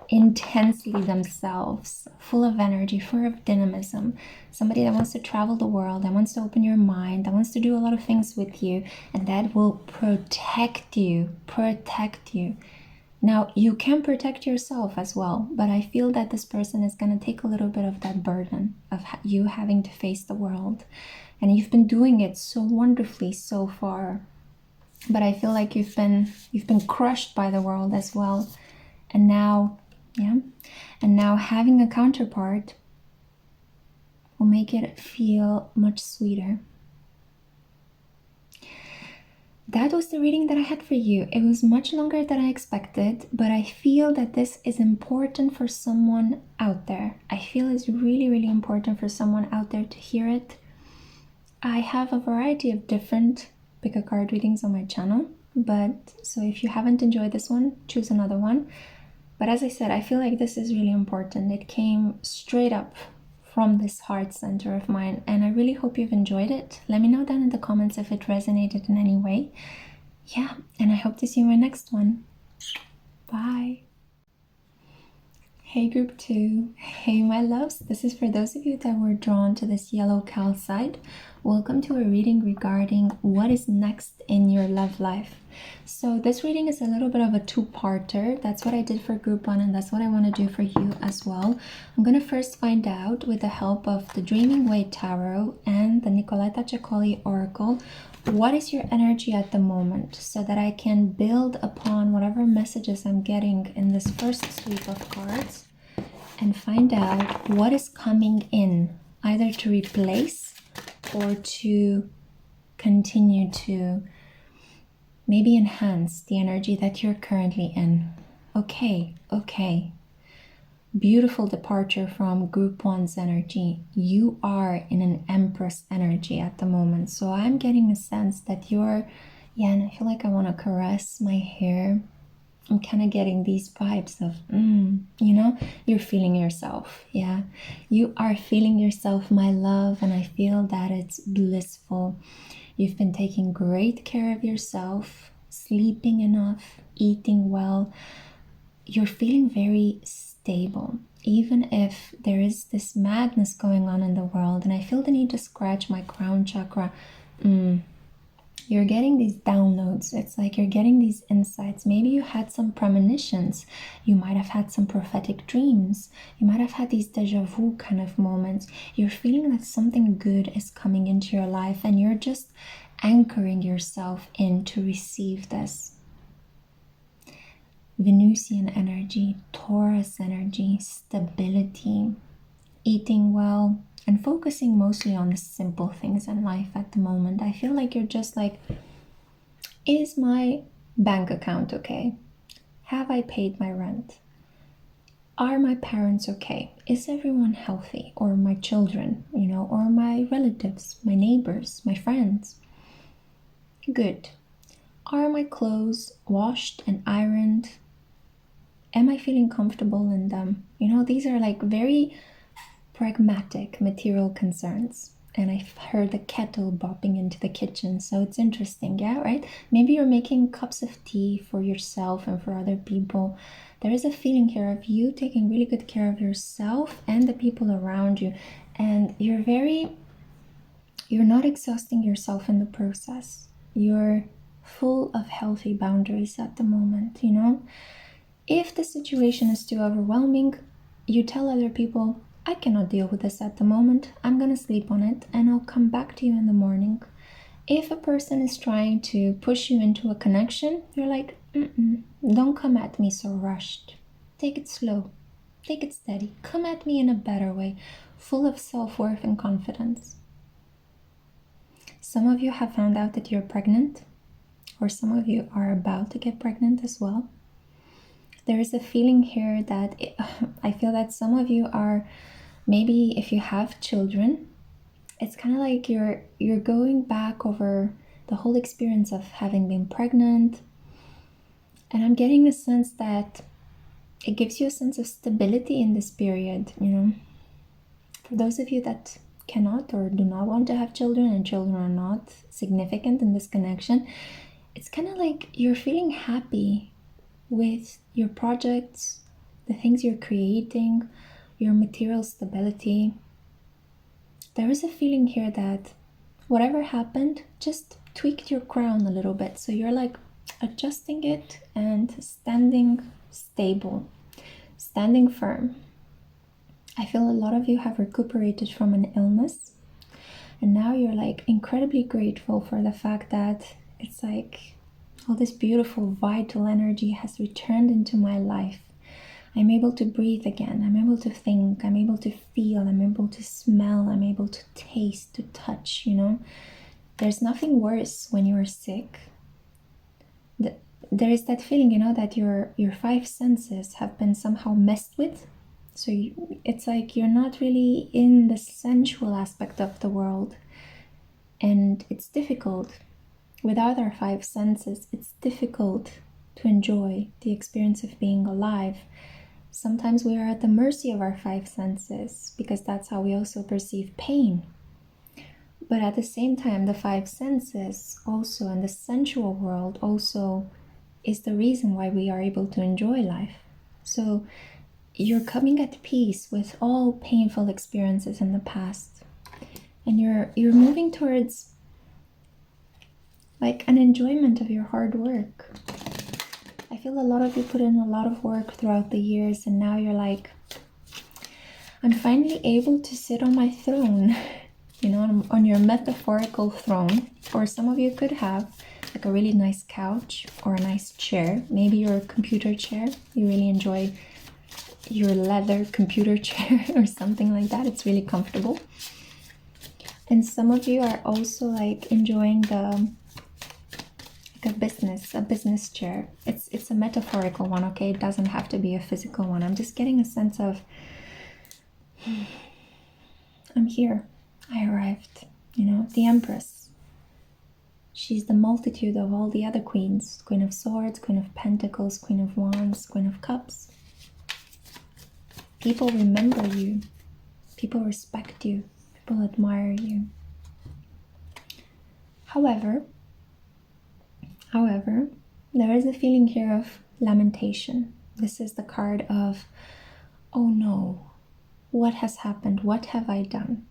intensely themselves, full of energy, full of dynamism, somebody that wants to travel the world, that wants to open your mind, that wants to do a lot of things with you, and that will protect you. Now, you can protect yourself as well, but I feel that this person is going to take a little bit of that burden of you having to face the world. And you've been doing it so wonderfully so far. But I feel like you've been crushed by the world as well. And now, having a counterpart will make it feel much sweeter. That was the reading that I had for you. It was much longer than I expected, but I feel that this is important for someone out there. I feel it's really, really important for someone out there to hear it. I have a variety of different PickACard readings on my channel, so if you haven't enjoyed this one, choose another one. But as I said, I feel like this is really important. It came straight up from this heart center of mine, and I really hope you've enjoyed it. Let me know down in the comments if it resonated in any way. Yeah, and I hope to see you in my next one. Bye. Hey group 2, hey my loves, this is for those of you that were drawn to this yellow calcite. Welcome to a reading regarding what is next in your love life. So this reading is a little bit of a two-parter. That's what I did for group 1, and that's what I want to do for you as well. I'm going to first find out, with the help of the Dreaming Way Tarot and the Nicoletta Ciccoli Oracle, what is your energy at the moment, so that I can build upon whatever messages I'm getting in this first sweep of cards and find out what is coming in, either to replace or to continue to maybe enhance the energy that you're currently in. Okay. Beautiful departure from group 1's energy. You are in an Empress energy at the moment. So I'm getting a sense that you're, and I feel like I want to caress my hair. I'm kind of getting these vibes of, you're feeling yourself. Yeah, you are feeling yourself, my love, and I feel that it's blissful. You've been taking great care of yourself, sleeping enough, eating well. You're feeling very stable, even if there is this madness going on in the world, and I feel the need to scratch my crown chakra. You're getting these downloads. It's like you're getting these insights. Maybe you had some premonitions. You might have had some prophetic dreams. You might have had these deja vu kind of moments. You're feeling that something good is coming into your life, and you're just anchoring yourself in to receive this. Venusian energy, Taurus energy, stability, eating well, and focusing mostly on the simple things in life at the moment. I feel like you're just like, is my bank account okay? Have I paid my rent? Are my parents okay? Is everyone healthy? Or my children, or my relatives, my neighbors, my friends? Good. Are my clothes washed and ironed? Am I feeling comfortable in them? These are like very pragmatic material concerns. And I've heard the kettle bopping into the kitchen, so it's interesting, yeah, right? Maybe you're making cups of tea for yourself and for other people. There is a feeling here of you taking really good care of yourself and the people around you, and you're not exhausting yourself in the process. You're full of healthy boundaries at the moment. If the situation is too overwhelming, you tell other people, I cannot deal with this at the moment. I'm gonna sleep on it and I'll come back to you in the morning. If a person is trying to push you into a connection, you're like, don't come at me so rushed. Take it slow. Take it steady. Come at me in a better way, full of self-worth and confidence. Some of you have found out that you're pregnant, or some of you are about to get pregnant as well. There is a feeling here that I feel that some of you are, maybe if you have children, it's kind of like you're going back over the whole experience of having been pregnant. And I'm getting the sense that it gives you a sense of stability in this period, you know. For those of you that cannot or do not want to have children, and children are not significant in this connection, it's kind of like you're feeling happy with your projects, the things you're creating, your material stability. There is a feeling here that whatever happened just tweaked your crown a little bit. So you're like adjusting it and standing stable, standing firm. I feel a lot of you have recuperated from an illness, and now you're like incredibly grateful for the fact that it's like all this beautiful vital energy has returned into my life. I'm able to breathe again. I'm able to think. I'm able to feel. I'm able to smell. I'm able to taste, to touch, you know. There's nothing worse when you're sick. There is that feeling, you know, that your five senses have been somehow messed with. So it's like you're not really in the sensual aspect of the world. And it's difficult. Without our five senses, it's difficult to enjoy the experience of being alive. Sometimes we are at the mercy of our five senses because that's how we also perceive pain. But at the same time, the five senses also, and the sensual world also, is the reason why we are able to enjoy life. So you're coming at peace with all painful experiences in the past, and you're moving towards like an enjoyment of your hard work. I feel a lot of you put in a lot of work throughout the years, and now you're like, I'm finally able to sit on my throne, you know, on your metaphorical throne. Or some of you could have like a really nice couch or a nice chair, maybe your computer chair. You really enjoy your leather computer chair or something like that. It's really comfortable. And some of you are also like enjoying a business chair. It's a metaphorical one, okay? It doesn't have to be a physical one. I'm just getting a sense of I'm here. I arrived. You know, the Empress. She's the multitude of all the other queens. Queen of Swords, Queen of Pentacles, Queen of Wands, Queen of Cups. People remember you. People respect you. People admire you. However, there is a feeling here of lamentation. This is the card of, oh no, what has happened? What have I done?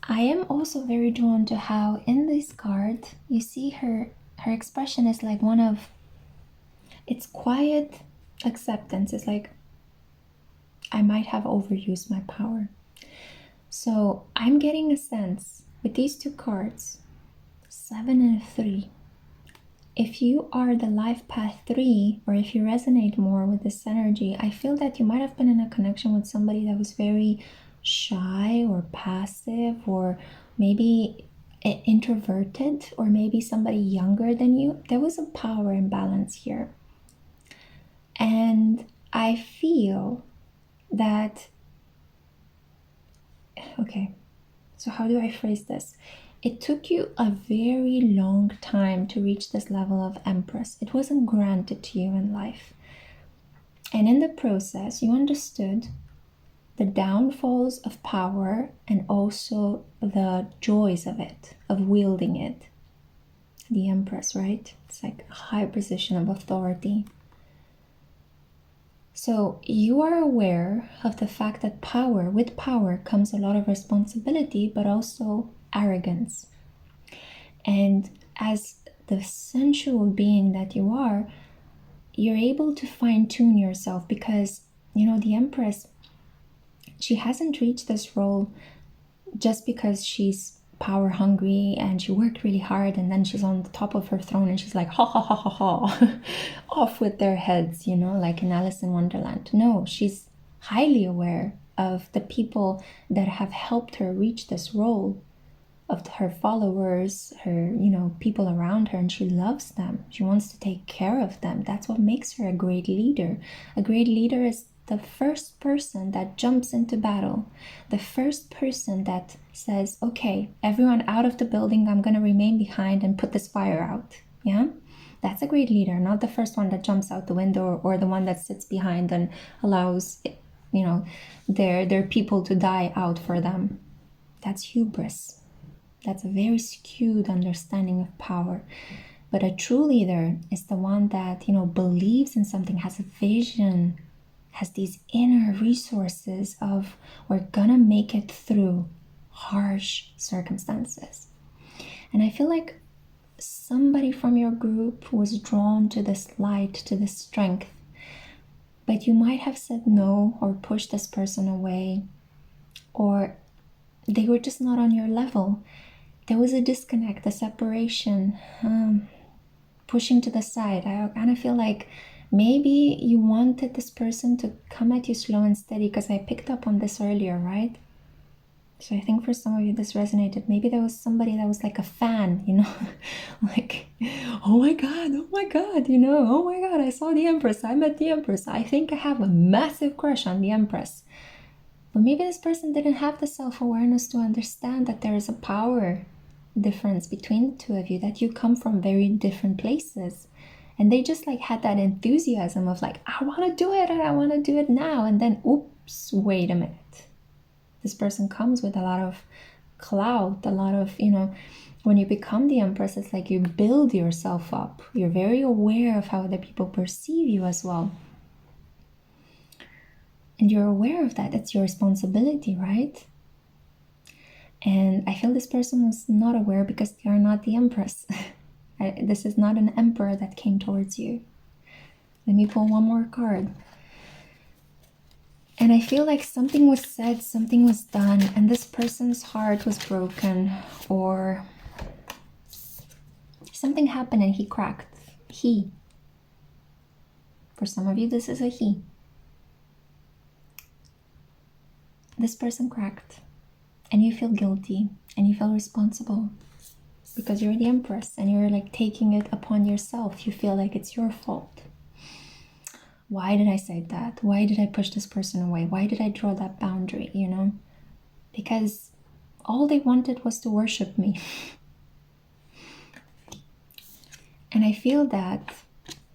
I am also very drawn to how in this card, you see her expression is like one of, it's quiet acceptance. It's like, I might have overused my power. So I'm getting a sense with these two cards, 7 and 3. If you are the life path 3, or if you resonate more with this energy, I feel that you might have been in a connection with somebody that was very shy or passive, or maybe introverted, or maybe somebody younger than you. There was a power imbalance here. And I feel that, okay, so how do I phrase this? It took you a very long time to reach this level of Empress. It wasn't granted to you in life. And in the process, you understood the downfalls of power and also the joys of it, of wielding it. The Empress, right? It's like a high position of authority. So you are aware of the fact that with power comes a lot of responsibility, but also arrogance. And as the sensual being that you are, you're able to fine-tune yourself because, you know, the Empress, she hasn't reached this role just because she's power hungry and she worked really hard and then she's on the top of her throne and she's like, ha ha ha ha ha, off with their heads, you know, like in Alice in Wonderland. No, she's highly aware of the people that have helped her reach this role, of her followers, her, you know, people around her, and she loves them. She wants to take care of them. That's what makes her a great leader. A great leader is the first person that jumps into battle, the first person that says, okay, everyone out of the building, I'm going to remain behind and put this fire out. Yeah, that's a great leader, not the first one that jumps out the window or the one that sits behind and allows, you know, their people to die out for them. That's hubris. That's a very skewed understanding of power. But a true leader is the one that, you know, believes in something, has a vision, has these inner resources of, we're gonna make it through harsh circumstances. And I feel like somebody from your group was drawn to this light, to this strength, but you might have said no or pushed this person away, or they were just not on your level. There was a disconnect, a separation, pushing to the side. I kind of feel like maybe you wanted this person to come at you slow and steady, because I picked up on this earlier, right? So I think for some of you this resonated. Maybe there was somebody that was like a fan, you know, like, oh my God, you know, oh my God, I saw the Empress, I met the Empress, I think I have a massive crush on the Empress. But maybe this person didn't have the self-awareness to understand that there is a power difference between the two of you, that you come from very different places. And they just like had that enthusiasm of like, I want to do it and I want to do it now. And then, oops, wait a minute. This person comes with a lot of clout, a lot of, you know, when you become the Empress, it's like you build yourself up. You're very aware of how other people perceive you as well. And you're aware of that. It's your responsibility, right? And I feel this person was not aware because they are not the Empress. This is not an emperor that came towards you. Let me pull one more card. And I feel like something was said, something was done, and this person's heart was broken, or something happened and he cracked. He. For some of you, this is a he. This person cracked. And you feel guilty and you feel responsible because you're the Empress and you're like taking it upon yourself. You feel like it's your fault. Why did I say that? Why did I push this person away? Why did I draw that boundary, you know? Because all they wanted was to worship me. And I feel that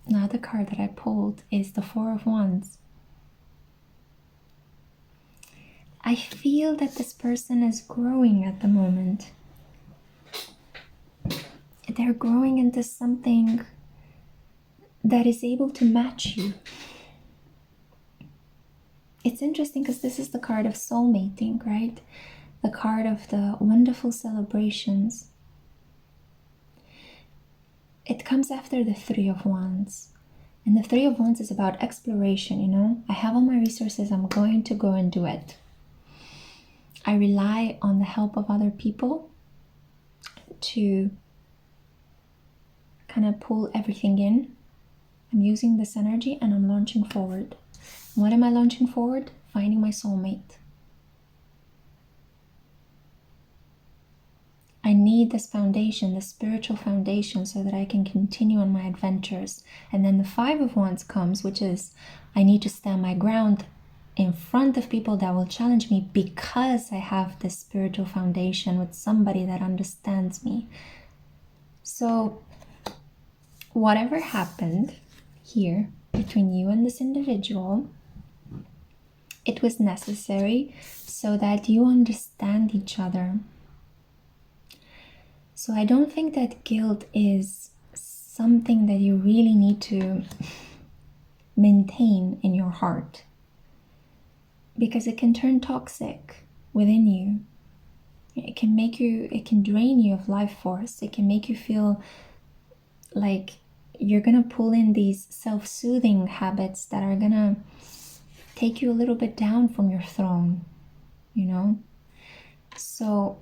now the card that I pulled is the Four of Wands. I feel that this person is growing at the moment. They're growing into something that is able to match you. It's interesting because this is the card of soulmating, right? The card of the wonderful celebrations. It comes after the Three of Wands. And the Three of Wands is about exploration, you know? I have all my resources, I'm going to go and do it. I rely on the help of other people to kind of pull everything in. I'm using this energy and I'm launching forward. What am I launching forward? Finding my soulmate. I need this foundation, this spiritual foundation, so that I can continue on my adventures. And then the Five of Wands comes, which is I need to stand my ground in front of people that will challenge me because I have this spiritual foundation with somebody that understands me. So whatever happened here between you and this individual, it was necessary so that you understand each other. So I don't think that guilt is something that you really need to maintain in your heart, because it can turn toxic within you. It can drain you of life force. It can make you feel like you're gonna pull in these self-soothing habits that are gonna take you a little bit down from your throne, you know? So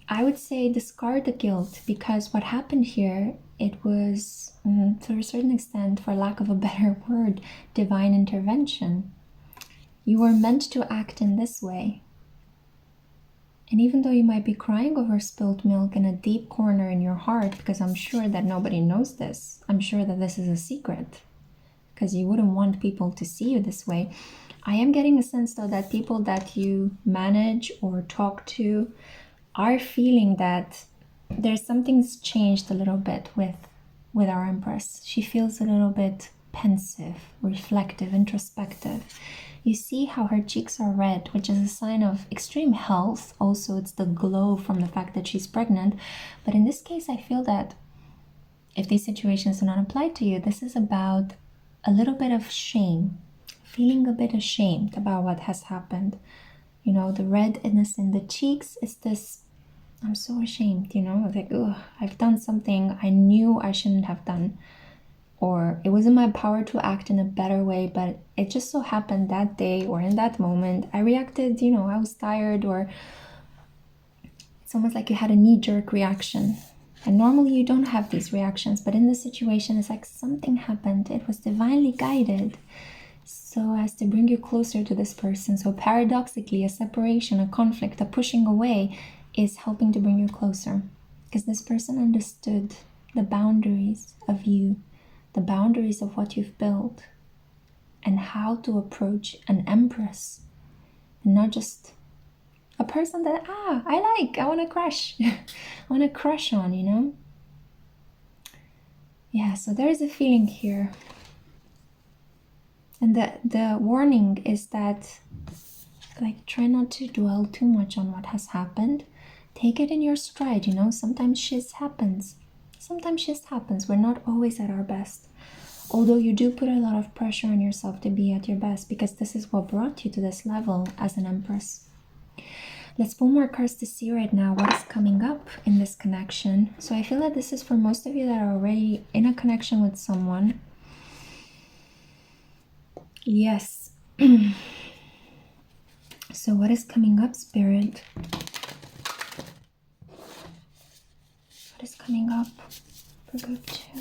I would say discard the guilt, because what happened here, it was, to a certain extent, for lack of a better word, divine intervention. You were meant to act in this way. And even though you might be crying over spilled milk in a deep corner in your heart, because I'm sure that nobody knows this, I'm sure that this is a secret, because you wouldn't want people to see you this way, I am getting a sense though that people that you manage or talk to are feeling that there's something's changed a little bit with our Empress. She feels a little bit pensive, reflective, introspective. You see how her cheeks are red, which is a sign of extreme health. Also, it's the glow from the fact that she's pregnant. But in this case, I feel that if these situations do not apply to you, this is about a little bit of shame, feeling a bit ashamed about what has happened. You know, the redness in the cheeks is this, I'm so ashamed, you know, like, oh, I've done something I knew I shouldn't have done. Or it was in my power to act in a better way, but it just so happened that day or in that moment, I reacted, you know, I was tired, or it's almost like you had a knee-jerk reaction. And normally you don't have these reactions, but in this situation, it's like something happened. It was divinely guided so as to bring you closer to this person. So paradoxically, a separation, a conflict, a pushing away is helping to bring you closer, because this person understood the boundaries of you, the boundaries of what you've built, and how to approach an Empress, and not just a person that I want to crush I want to crush on, you know. Yeah, so there is a feeling here, and the warning is that, like, try not to dwell too much on what has happened. Take it in your stride, you know. Sometimes shit happens. We're not always at our best, although you do put a lot of pressure on yourself to be at your best, because this is what brought you to this level as an Empress. Let's pull more cards to see right now what is coming up in this connection. So I feel that this is for most of you that are already in a connection with someone. Yes. So what is coming up, Spirit? What is coming up for group 2?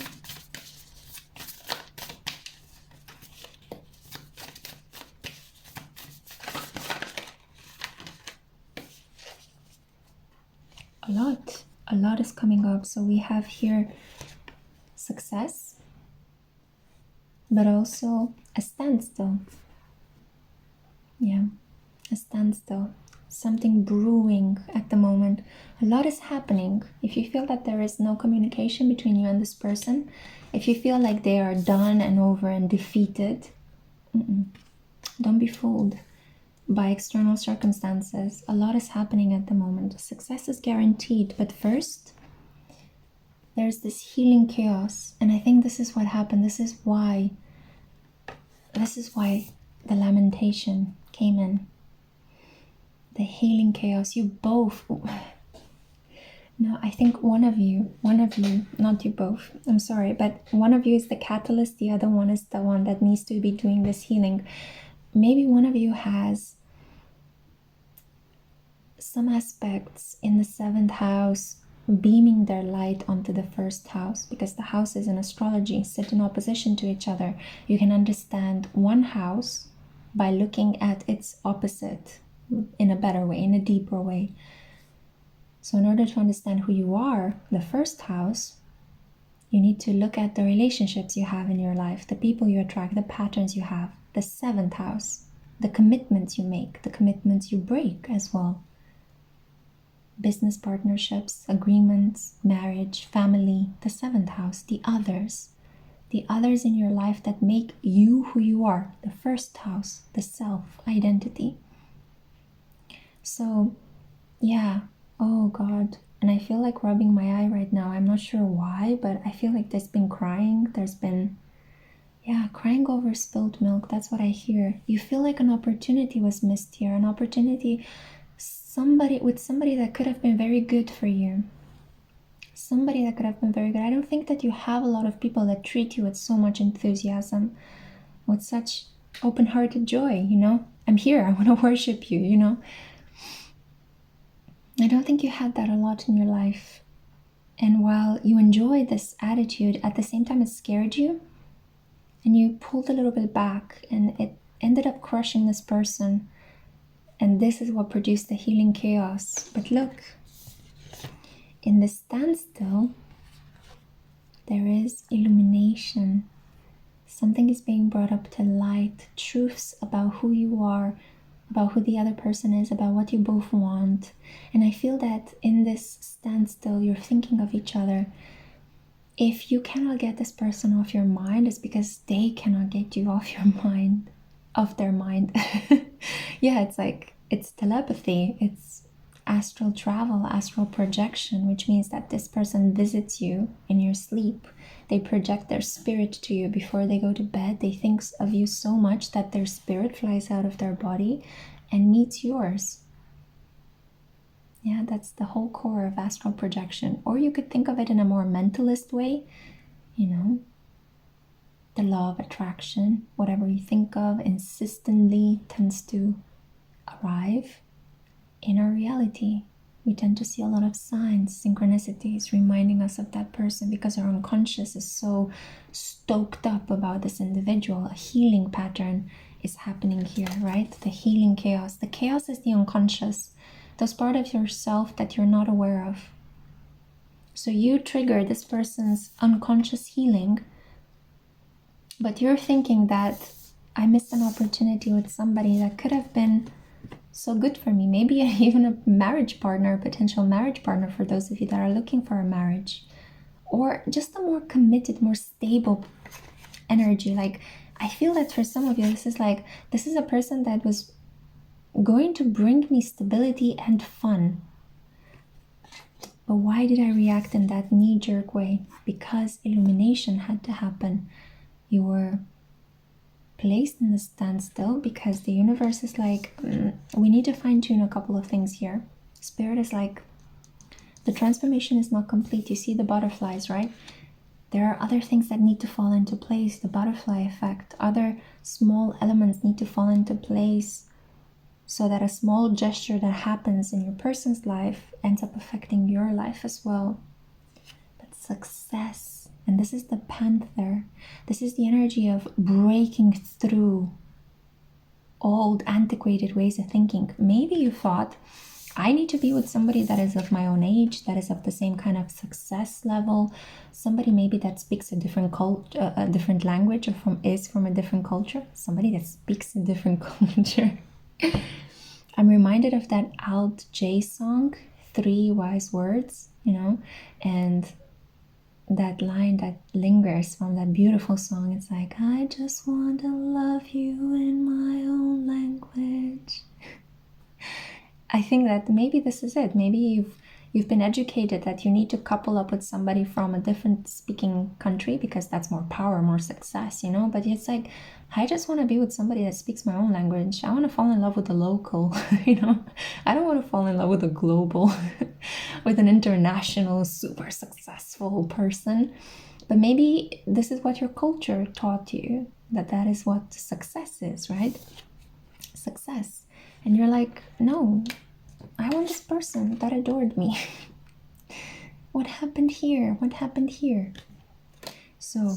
A lot is coming up. So we have here success, but also a standstill. Yeah, a standstill. Something brewing at the moment. A lot is happening. If you feel that there is no communication between you and this person, if you feel like they are done and over and defeated, don't be fooled by external circumstances. A lot is happening at the moment. Success is guaranteed, but first there's this healing chaos, and I think this is what happened. This is why the lamentation came in. The healing chaos. You both, no, I think one of you, not you both, I'm sorry, but one of you is the catalyst, the other one is the one that needs to be doing this healing. Maybe one of you has some aspects in the 7th house beaming their light onto the 1st house, because the houses in astrology sit in opposition to each other. You can understand one house by looking at its opposite in a better way, in a deeper way. So in order to understand who you are, the 1st house, you need to look at the relationships you have in your life, the people you attract, the patterns you have. The 7th house, the commitments you make, the commitments you break as well. Business partnerships, agreements, marriage, family. The 7th house, the others in your life that make you who you are. The 1st house, the self identity. So yeah, oh God, and I feel like rubbing my eye right now. I'm not sure why, but I feel like there's been crying. There's been, yeah, crying over spilled milk. That's what I hear. You feel like an opportunity was missed here, an opportunity, somebody that could have been very good for you. Somebody that could have been very good. I don't think that you have a lot of people that treat you with so much enthusiasm, with such open-hearted joy, you know? I'm here, I want to worship you, you know? I don't think you had that a lot in your life. And while you enjoyed this attitude, at the same time it scared you, and you pulled a little bit back, and it ended up crushing this person. And this is what produced the healing chaos. But look, in the standstill, there is illumination. Something is being brought up to light, truths about who you are, about who the other person is, about what you both want. And I feel that in this standstill, you're thinking of each other. If you cannot get this person off your mind, it's because they cannot get you off your mind, off their mind. Yeah, it's like, it's telepathy, it's astral travel, astral projection, which means that this person visits you in your sleep. They project their spirit to you before they go to bed. They think of you so much that their spirit flies out of their body and meets yours. Yeah, that's the whole core of astral projection. Or you could think of it in a more mentalist way, you know, the law of attraction. Whatever you think of insistently tends to arrive in our reality. We tend to see a lot of signs, synchronicities, reminding us of that person because our unconscious is so stoked up about this individual. A healing pattern is happening here, right? The healing chaos. The chaos is the unconscious, those part of yourself that you're not aware of. So you trigger this person's unconscious healing, but you're thinking that I missed an opportunity with somebody that could have been so good for me. Maybe even a marriage partner, a potential marriage partner for those of you that are looking for a marriage. Or just a more committed, more stable energy. Like, I feel that for some of you, this is a person that was going to bring me stability and fun. But why did I react in that knee-jerk way? Because illumination had to happen. You were placed in the standstill because the universe is like, we need to fine-tune a couple of things here. Spirit is like, the transformation is not complete. You see the butterflies, right? There are other things that need to fall into place. The butterfly effect. Other small elements need to fall into place so that a small gesture that happens in your person's life ends up affecting your life as well. But success, and this is the panther, this is the energy of breaking through old, antiquated ways of thinking. Maybe you thought, I need to be with somebody that is of my own age, that is of the same kind of success level, somebody maybe that speaks a different a different language, or is from a different culture, somebody that speaks a different culture. I'm reminded of that Alt J song, 3 Wise Words, you know, and that line that lingers from that beautiful song. It's like, I just want to love you in my own language. I think that maybe this is it. Maybe you've been educated that you need to couple up with somebody from a different speaking country because that's more power, more success, you know. But it's like, I just want to be with somebody that speaks my own language. I want to fall in love with a local, you know. I don't want to fall in love with a global, with an international, super successful person. But maybe this is what your culture taught you, that is what success is, right? Success. And you're like, no, I want this person that adored me. What happened here? What happened here? So,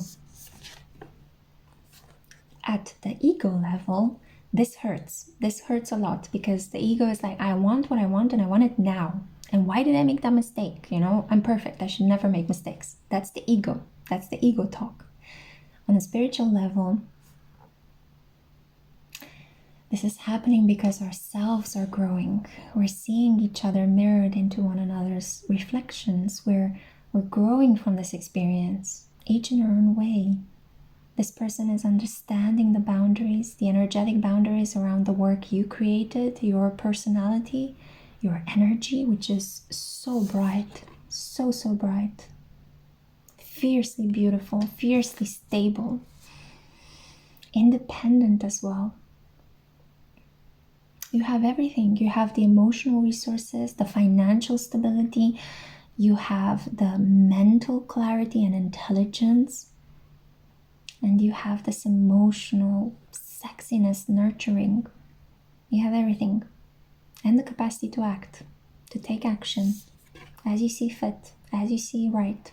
at the ego level, this hurts. This hurts a lot because the ego is like, I want what I want and I want it now. And why did I make that mistake? You know, I'm perfect. I should never make mistakes. That's the ego. That's the ego talk. On a spiritual level, this is happening because our selves are growing. We're seeing each other mirrored into one another's reflections. We're growing from this experience, each in our own way. This person is understanding the boundaries, the energetic boundaries around the work you created, your personality, your energy, which is so bright, so bright, fiercely beautiful, fiercely stable, independent as well. You have everything. You have the emotional resources, the financial stability, you have the mental clarity and intelligence, and you have this emotional sexiness, nurturing. You have everything. And the capacity to act, to take action as you see fit, as you see right.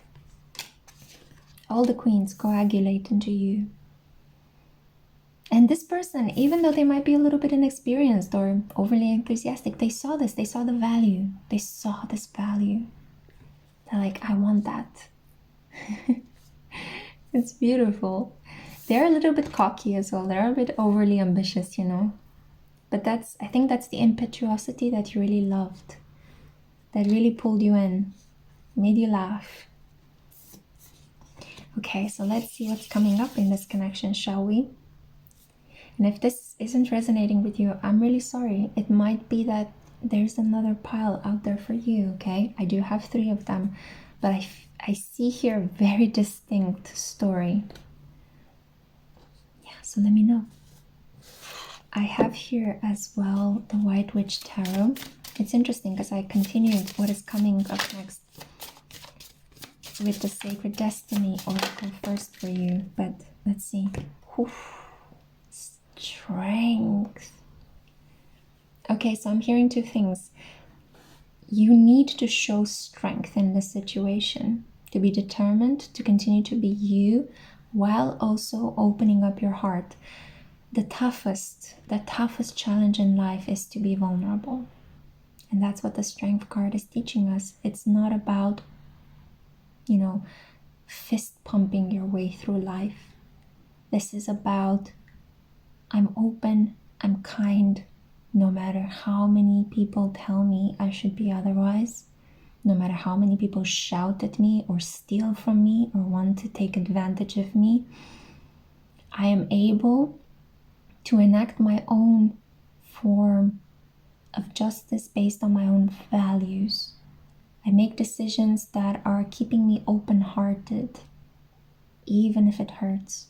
All the queens coagulate into you. And this person, even though they might be a little bit inexperienced or overly enthusiastic, they saw this, they saw the value. They saw this value. They're like, I want that. It's beautiful. They're a little bit cocky as well. They're a bit overly ambitious, you know. But I think that's the impetuosity that you really loved. That really pulled you in, made you laugh. Okay, so let's see what's coming up in this connection, shall we? And if this isn't resonating with you, I'm really sorry. It might be that there's another pile out there for you, okay? I do have 3 of them, but I see here a very distinct story. Yeah, so let me know. I have here as well the White Witch Tarot. It's interesting because I continued what is coming up next with the Sacred Destiny Oracle first for you, but let's see. Oof. Strength. Okay, so I'm hearing 2 things. You need to show strength in this situation, to be determined to continue to be you while also opening up your heart. The toughest challenge in life is to be vulnerable. And that's what the Strength card is teaching us. It's not about, you know, fist pumping your way through life. This is about, I'm open, I'm kind, no matter how many people tell me I should be otherwise, no matter how many people shout at me or steal from me or want to take advantage of me, I am able to enact my own form of justice based on my own values. I make decisions that are keeping me open-hearted, even if it hurts.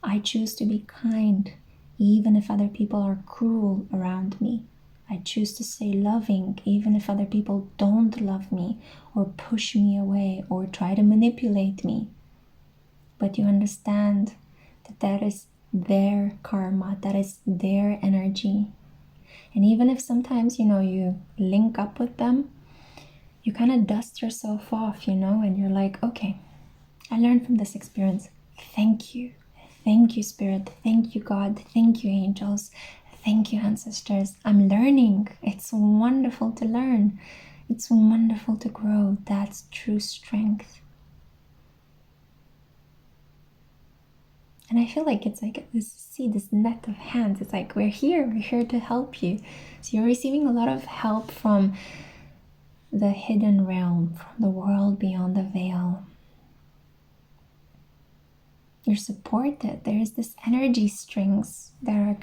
I choose to be kind, even if other people are cruel around me. I choose to stay loving, even if other people don't love me or push me away or try to manipulate me. But you understand that that is their karma, that is their energy. And even if sometimes, you know, you link up with them, you kind of dust yourself off, you know, and you're like, okay, I learned from this experience. Thank you. Thank you, Spirit. Thank you, God. Thank you, angels. Thank you, ancestors. I'm learning. It's wonderful to learn. It's wonderful to grow. That's true strength. And I feel like it's like this net of hands. It's like we're here to help you. So you're receiving a lot of help from the hidden realm, from the world beyond the veil. You're supported. There is this energy strings that are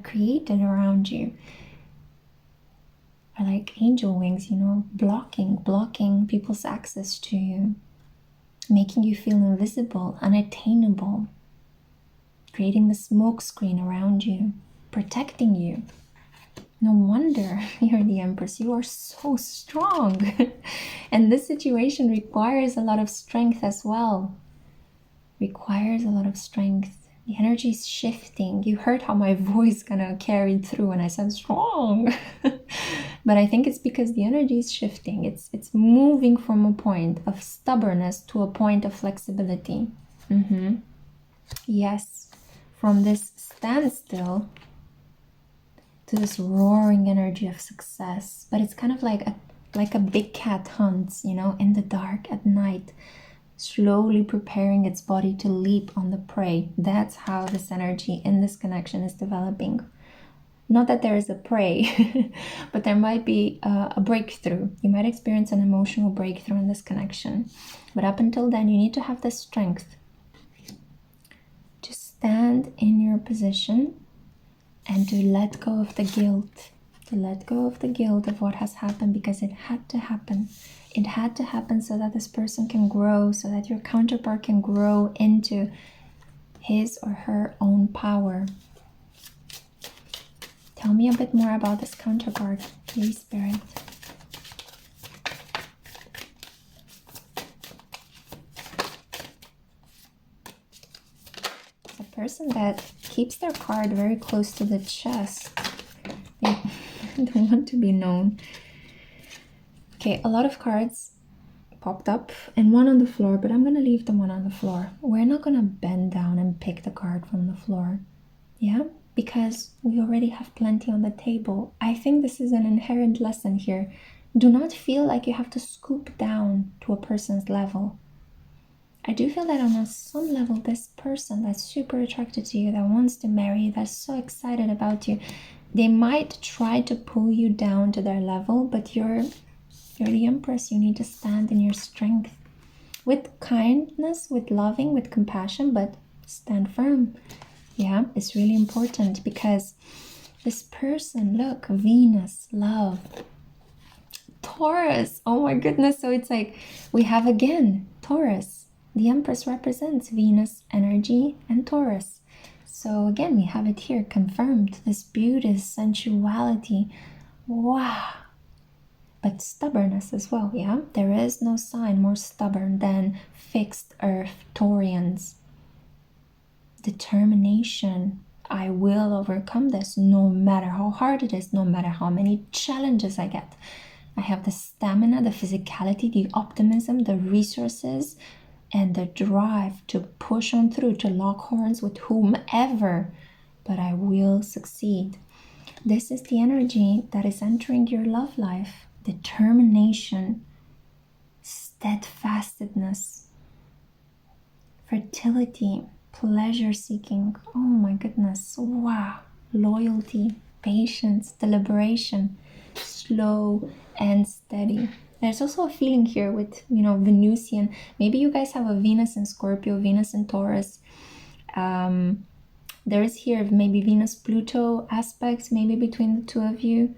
created around you. Are like angel wings, you know, blocking people's access to you, making you feel invisible, unattainable. Creating the smoke screen around you, protecting you. No wonder you're the Empress. You are so strong. And this situation requires a lot of strength as well. Requires a lot of strength. The energy is shifting. You heard how my voice kind of carried through when I said strong. But I think it's because the energy is shifting. It's moving from a point of stubbornness to a point of flexibility. Yes. From this standstill to this roaring energy of success. But it's kind of like a big cat hunts, you know, in the dark at night, slowly preparing its body to leap on the prey. That's how this energy in this connection is developing. Not that there is a prey, but there might be a breakthrough. You might experience an emotional breakthrough in this connection. But up until then, you need to have the strength to stand in your position and to let go of the guilt. To let go of the guilt of what has happened, because it had to happen. It had to happen so that this person can grow, so that your counterpart can grow into his or her own power. Tell me a bit more about this counterpart, please, Spirit. It's a person that keeps their card very close to the chest. They don't want to be known. Okay, a lot of cards popped up and one on the floor, but I'm going to leave the one on the floor. We're not going to bend down and pick the card from the floor. Yeah? Because we already have plenty on the table. I think this is an inherent lesson here. Do not feel like you have to scoop down to a person's level. I do feel that on some level, this person that's super attracted to you, that wants to marry you, that's so excited about you, they might try to pull you down to their level, but you're the Empress. You need to stand in your strength with kindness, with loving, with compassion, but stand firm. Yeah, it's really important because this person, look, Venus, love, Taurus. Oh my goodness. So it's like we have again Taurus. The Empress represents Venus energy and Taurus. So again, we have it here confirmed. This beauty, sensuality. Wow. But stubbornness as well, yeah? There is no sign more stubborn than fixed earth Taurians. Determination. I will overcome this no matter how hard it is, no matter how many challenges I get. I have the stamina, the physicality, the optimism, the resources, and the drive to push on through, to lock horns with whomever, but I will succeed. This is the energy that is entering your love life. Determination, steadfastness, fertility, pleasure seeking. Oh my goodness. Wow. Loyalty, patience, deliberation, slow and steady. There's also a feeling here with, Venusian. Maybe you guys have a Venus in Scorpio, Venus in Taurus. There is here maybe Venus-Pluto aspects, maybe between the two of you.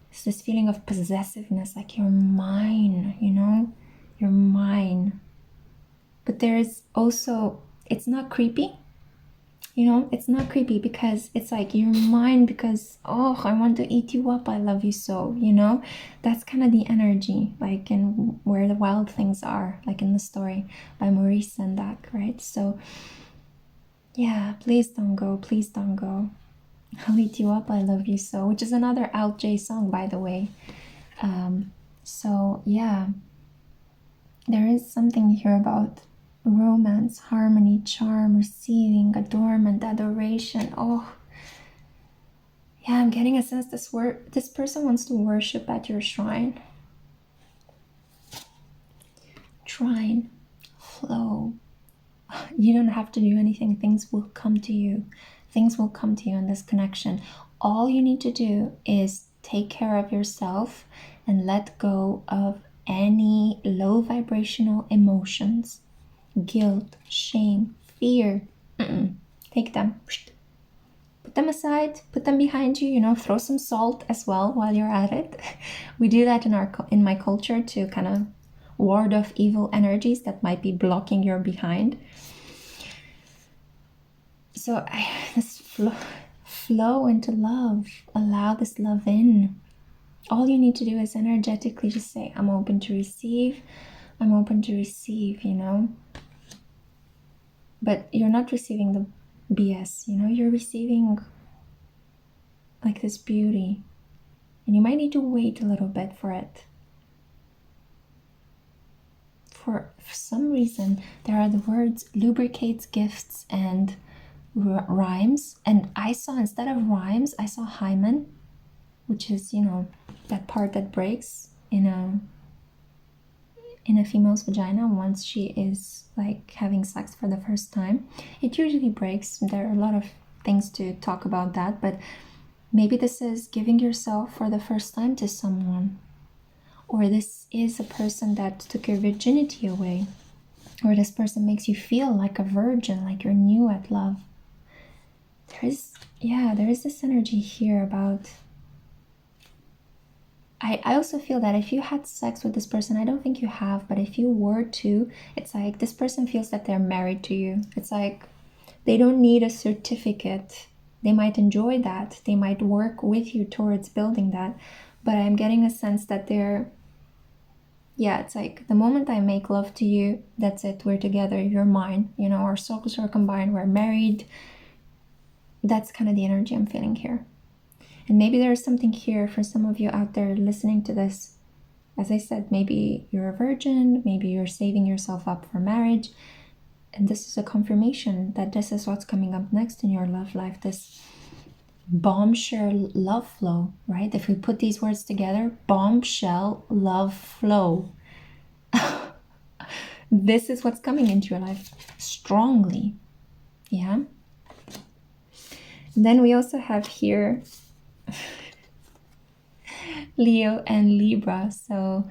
It's this feeling of possessiveness, like you're mine, you're mine. But there's also, it's not creepy, it's not creepy because it's like you're mine because, oh, I want to eat you up, I love you so, that's kind of the energy, like in Where the Wild Things Are, like in the story by Maurice Sendak, right? So yeah, please don't go, please don't go. I'll eat you up, I love you so, which is another Alt J song, by the way. So yeah, there is something here about romance, harmony, charm, receiving, adornment, adoration. Oh, yeah, I'm getting a sense this person wants to worship at your shrine. Shrine, flow. You don't have to do anything. Things will come to you. Things will come to you in this connection. All you need to do is take care of yourself and let go of any low vibrational emotions, guilt, shame, fear. Take them, put them aside, put them behind you, throw some salt as well while you're at it. We do that in my culture to kind of ward off evil energies that might be blocking your behind. So this flow into love, allow this love in. All you need to do is energetically just say, I'm open to receive, I'm open to receive, But you're not receiving the BS, you're receiving like this beauty. And you might need to wait a little bit for it. For some reason, there are the words lubricates, gifts, and rhymes. And I saw, instead of rhymes, I saw hymen, which is, that part that breaks in a female's vagina once she is like having sex for the first time. It usually breaks. There are a lot of things to talk about that, but maybe this is giving yourself for the first time to someone, or this is a person that took your virginity away, or this person makes you feel like a virgin, like you're new at love. There is this energy here about, I also feel that if you had sex with this person, I don't think you have, but if you were to, it's like this person feels that they're married to you. It's like they don't need a certificate. They might enjoy that. They might work with you towards building that. But I'm getting a sense that it's like the moment I make love to you, that's it. We're together. You're mine. Our souls are combined. We're married. That's kind of the energy I'm feeling here. And maybe there's something here for some of you out there listening to this. As I said, maybe you're a virgin, maybe you're saving yourself up for marriage. And this is a confirmation that this is what's coming up next in your love life, this bombshell love flow, right? If we put these words together, bombshell love flow. This is what's coming into your life strongly. Yeah. Then we also have here Leo and Libra. So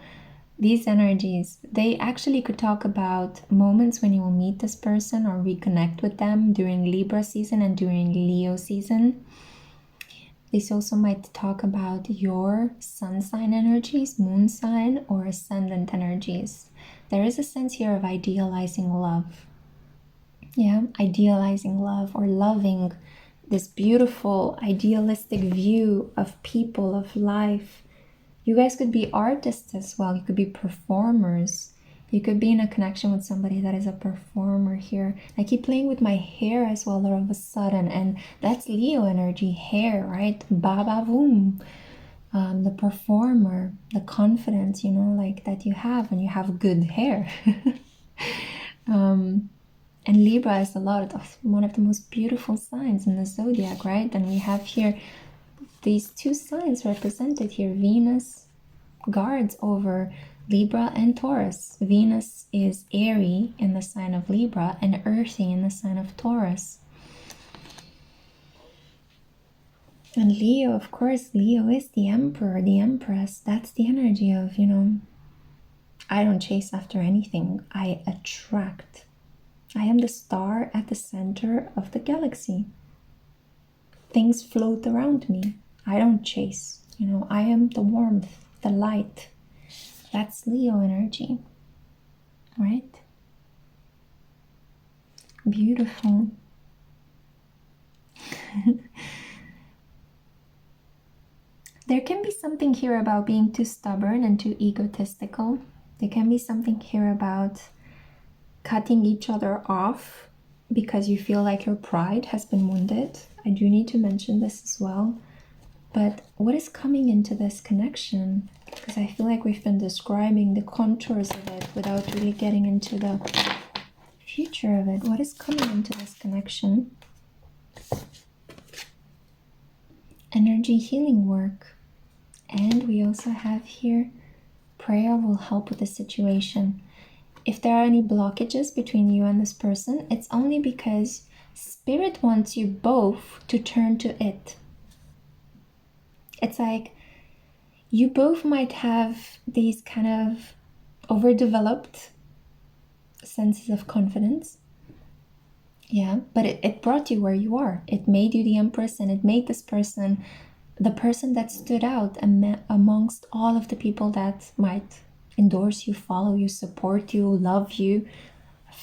these energies, they actually could talk about moments when you will meet this person or reconnect with them during Libra season and during Leo season. This also might talk about your sun sign energies, moon sign, or ascendant energies. There is a sense here of idealizing love. Yeah, idealizing love or loving this beautiful, idealistic view of people, of life. You guys could be artists as well. You could be performers. You could be in a connection with somebody that is a performer here. I keep playing with my hair as well all of a sudden, and that's Leo energy, hair, right? Baba boom. The performer, the confidence, you know, like that you have when you have good hair. And Libra is one of the most beautiful signs in the zodiac, right? And we have here these two signs represented here. Venus guards over Libra and Taurus. Venus is airy in the sign of Libra and earthy in the sign of Taurus. And Leo, of course, Leo is the emperor, the empress. That's the energy of, you know, I don't chase after anything. I attract. I am the star at the center of the galaxy. Things float around me. I don't chase. You know, I am the warmth, the light. That's Leo energy, right? Beautiful. There can be something here about being too stubborn and too egotistical. There can be something here about cutting each other off because you feel like your pride has been wounded. I do need to mention this as well. But what is coming into this connection? Because I feel like we've been describing the contours of it without really getting into the future of it. What is coming into this connection? Energy healing work. And we also have here, prayer will help with the situation. If there are any blockages between you and this person, it's only because Spirit wants you both to turn to it. It's like you both might have these kind of overdeveloped senses of confidence. Yeah, but it brought you where you are. It made you the Empress, and it made this person the person that stood out amongst all of the people that might endorse you, follow you, support you, love you,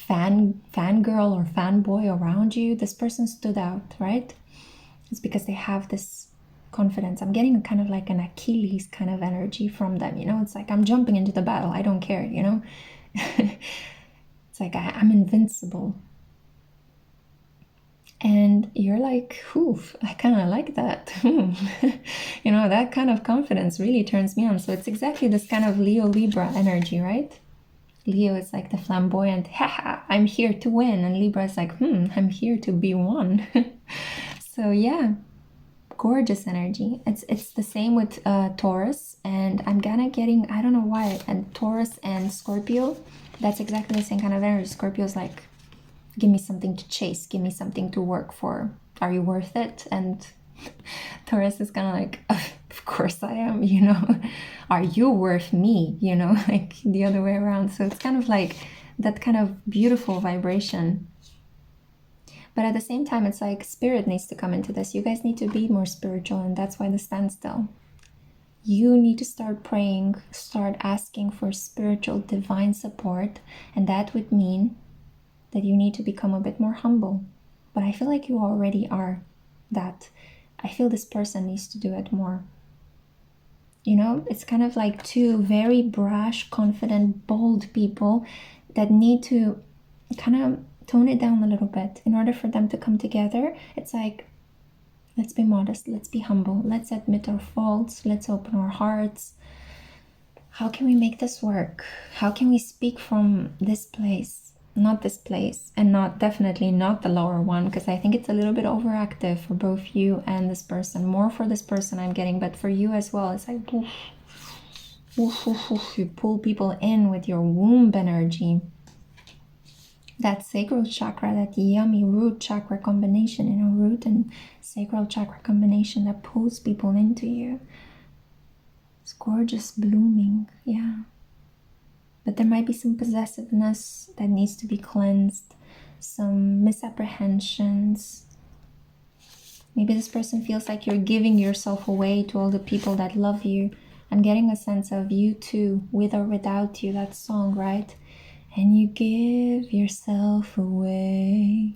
fangirl or fanboy around you. This person stood out, right? It's because they have this confidence. I'm getting kind of like an Achilles kind of energy from them, you know? It's like I'm jumping into the battle. I don't care, you know? It's like I'm invincible. And you're like, oof, I kind of like that. You know, that kind of confidence really turns me on. So it's exactly this kind of Leo Libra energy, right? Leo is like the flamboyant, haha, I'm here to win. And Libra is like, I'm here to be won. So yeah, gorgeous energy. It's the same with Taurus. And I'm kind of getting, I don't know why, and Taurus and Scorpio, that's exactly the same kind of energy. Scorpio's like, give me something to chase, give me something to work for. Are you worth it? And Taurus is kind of like, of course I am, you know. Are you worth me? You know, like the other way around. So it's kind of like that kind of beautiful vibration. But at the same time, it's like spirit needs to come into this. You guys need to be more spiritual, and that's why the standstill. You need to start praying, start asking for spiritual divine support, and that would mean that you need to become a bit more humble. But I feel like you already are that. I feel this person needs to do it more. You know, it's kind of like two very brash, confident, bold people that need to kind of tone it down a little bit in order for them to come together. It's like, let's be modest, let's be humble, let's admit our faults, let's open our hearts. How can we make this work? How can we speak from this place? Not this place, and definitely not the lower one, because I think it's a little bit overactive for both you and this person. More for this person I'm getting, but for you as well. It's like you pull people in with your womb energy. that sacral chakra, that yummy root chakra combination, root and sacral chakra combination that pulls people into you. It's gorgeous, blooming, yeah. But there might be some possessiveness that needs to be cleansed, some misapprehensions. Maybe this person feels like you're giving yourself away to all the people that love you. I'm getting a sense of you too, with or without you, that song, right? And you give yourself away,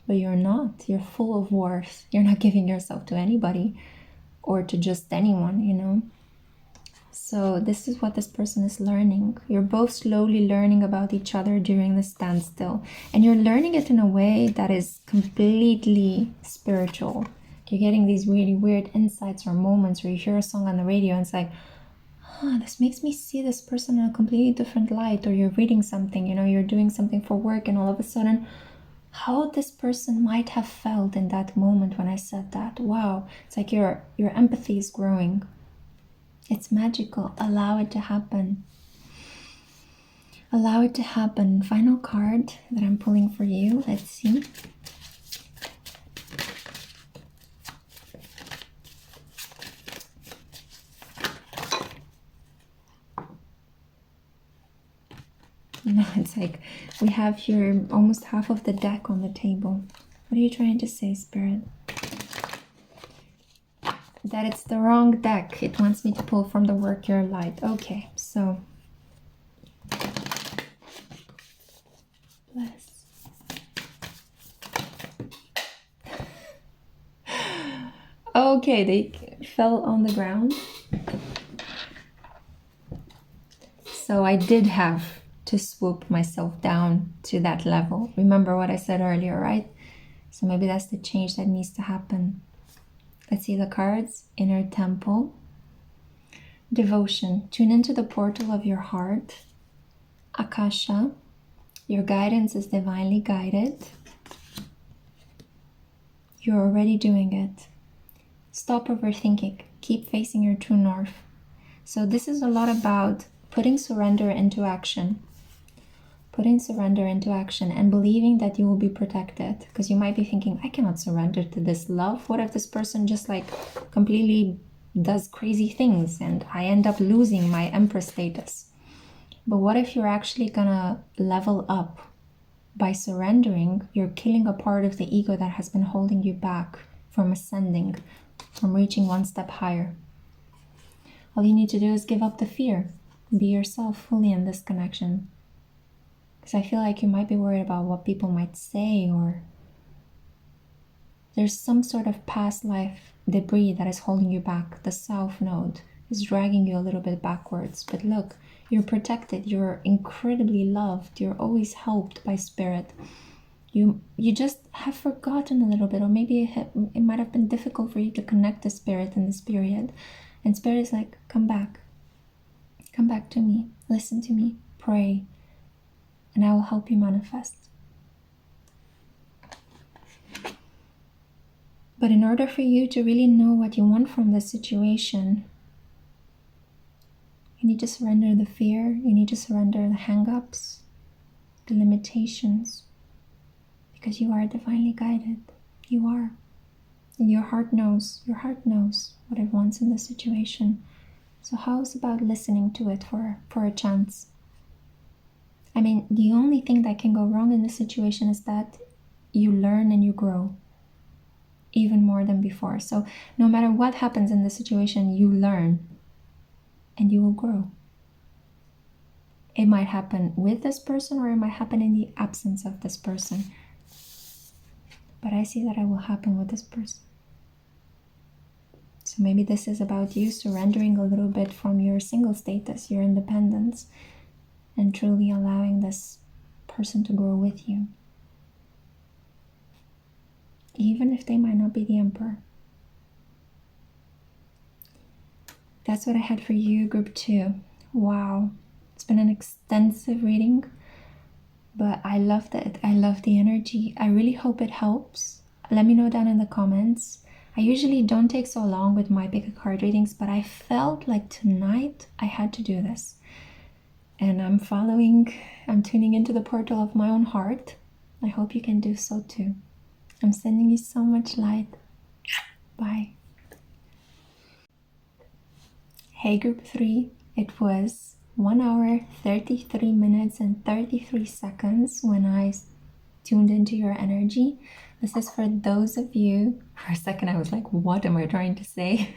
but you're not. You're full of worth. You're not giving yourself to anybody or to just anyone, So this is what this person is learning. You're both slowly learning about each other during the standstill. And you're learning it in a way that is completely spiritual. You're getting these really weird insights or moments where you hear a song on the radio and it's like, this makes me see this person in a completely different light. Or you're reading something, you're doing something for work, and all of a sudden, how this person might have felt in that moment when I said that. Wow, it's like your empathy is growing. It's magical. Allow it to happen. Allow it to happen. Final card that I'm pulling for you. Let's see. No, it's like we have here almost half of the deck on the table. What are you trying to say, Spirit? That it's the wrong deck. It wants me to pull from the Work Your Light. Okay, so bless. Okay, they fell on the ground. So I did have to swoop myself down to that level. Remember what I said earlier, right? So maybe that's the change that needs to happen. Let's see the cards. Inner Temple. Devotion. Tune into the portal of your heart. Akasha. Your guidance is divinely guided. You're already doing it. Stop overthinking. Keep facing your true north. So this is a lot about putting surrender into action. Putting surrender into action and believing that you will be protected. Because you might be thinking, I cannot surrender to this love. What if this person just completely does crazy things and I end up losing my Empress status? But what if you're actually gonna level up by surrendering? You're killing a part of the ego that has been holding you back from ascending, from reaching one step higher. All you need to do is give up the fear. Be yourself fully in this connection. Because I feel like you might be worried about what people might say, or there's some sort of past life debris that is holding you back. The South Node is dragging you a little bit backwards. But look, you're protected. You're incredibly loved. You're always helped by Spirit. You just have forgotten a little bit, or maybe it might have been difficult for you to connect to Spirit in this period. And Spirit is like, come back. Come back to me. Listen to me. Pray. And I will help you manifest. But in order for you to really know what you want from this situation, you need to surrender the fear. You need to surrender the hang-ups, the limitations. Because you are divinely guided. You are. And your heart knows what it wants in this situation. So how's about listening to it for a chance? I mean, the only thing that can go wrong in this situation is that you learn and you grow even more than before. So no matter what happens in the situation, you learn and you will grow. It might happen with this person or it might happen in the absence of this person. But I see that it will happen with this person. So maybe this is about you surrendering a little bit from your single status, your independence, and truly allowing this person to grow with you. Even if they might not be the Emperor. That's what I had for you, group 2. Wow. It's been an extensive reading, but I loved it. I love the energy. I really hope it helps. Let me know down in the comments. I usually don't take so long with my PickACard readings, but I felt like tonight I had to do this. and I'm tuning into the portal of my own heart. I hope you can do so too. I'm sending you so much light. Bye. Hey group 3, it was 1 hour, 33 minutes and 33 seconds when I tuned into your energy. This is for those of you, for a second I was like, what am I trying to say?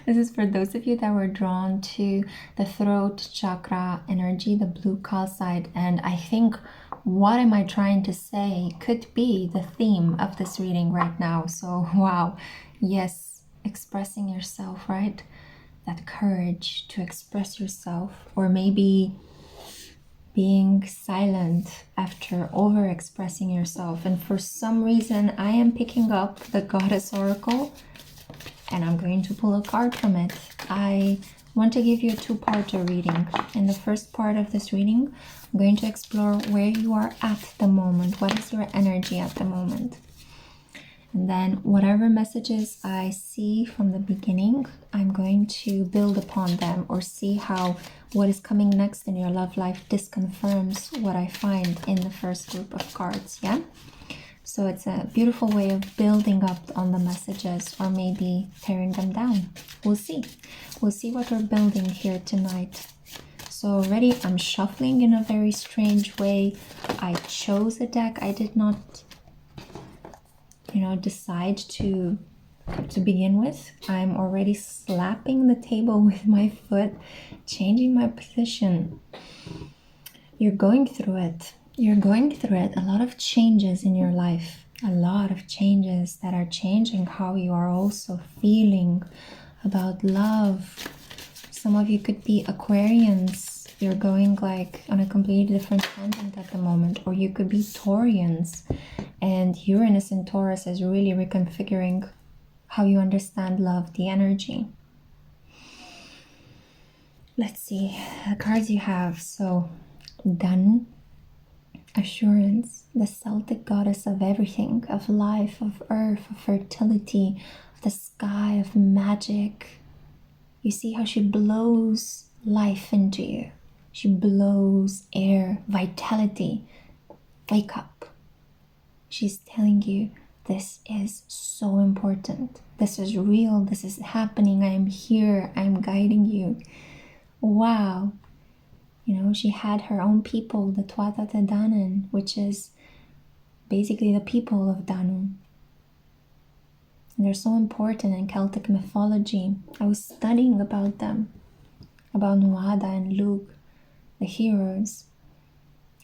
This is for those of you that were drawn to the throat chakra energy, the blue calcite, and I think what am I trying to say could be the theme of this reading right now. So wow, yes, expressing yourself, right? That courage to express yourself, or maybe being silent after over expressing yourself. And for some reason I am picking up the Goddess Oracle and I'm going to pull a card from it. I want to give you a two-parter reading. In the first part of this reading, I'm going to explore where you are at the moment. What is your energy at the moment? And then whatever messages I see from the beginning, I'm going to build upon them or see how what is coming next in your love life disconfirms what I find in the first group of cards, yeah? So it's a beautiful way of building up on the messages or maybe tearing them down. We'll see. We'll see what we're building here tonight. So already I'm shuffling in a very strange way. I chose a deck. I did not decide to begin with. I'm already slapping the table with my foot, changing my position. You're going through it. You're going through it. A lot of changes in your life. A lot of changes that are changing how you are also feeling about love. Some of you could be Aquarians. You're going like on a completely different tangent at the moment. Or you could be Taurians. And Uranus in Taurus is really reconfiguring how you understand love, the energy. Let's see the cards you have. So Danu, assurance, the Celtic goddess of everything, of life, of earth, of fertility, of the sky, of magic. You see how she blows life into you. She blows air, vitality. Wake up. She's telling you, this is so important. This is real. This is happening. I am here. I'm guiding you. Wow. She had her own people, the Tuatha Te Danann, which is basically the people of Danu. And they're so important in Celtic mythology. I was studying about them, about Nuada and Lugh, the heroes,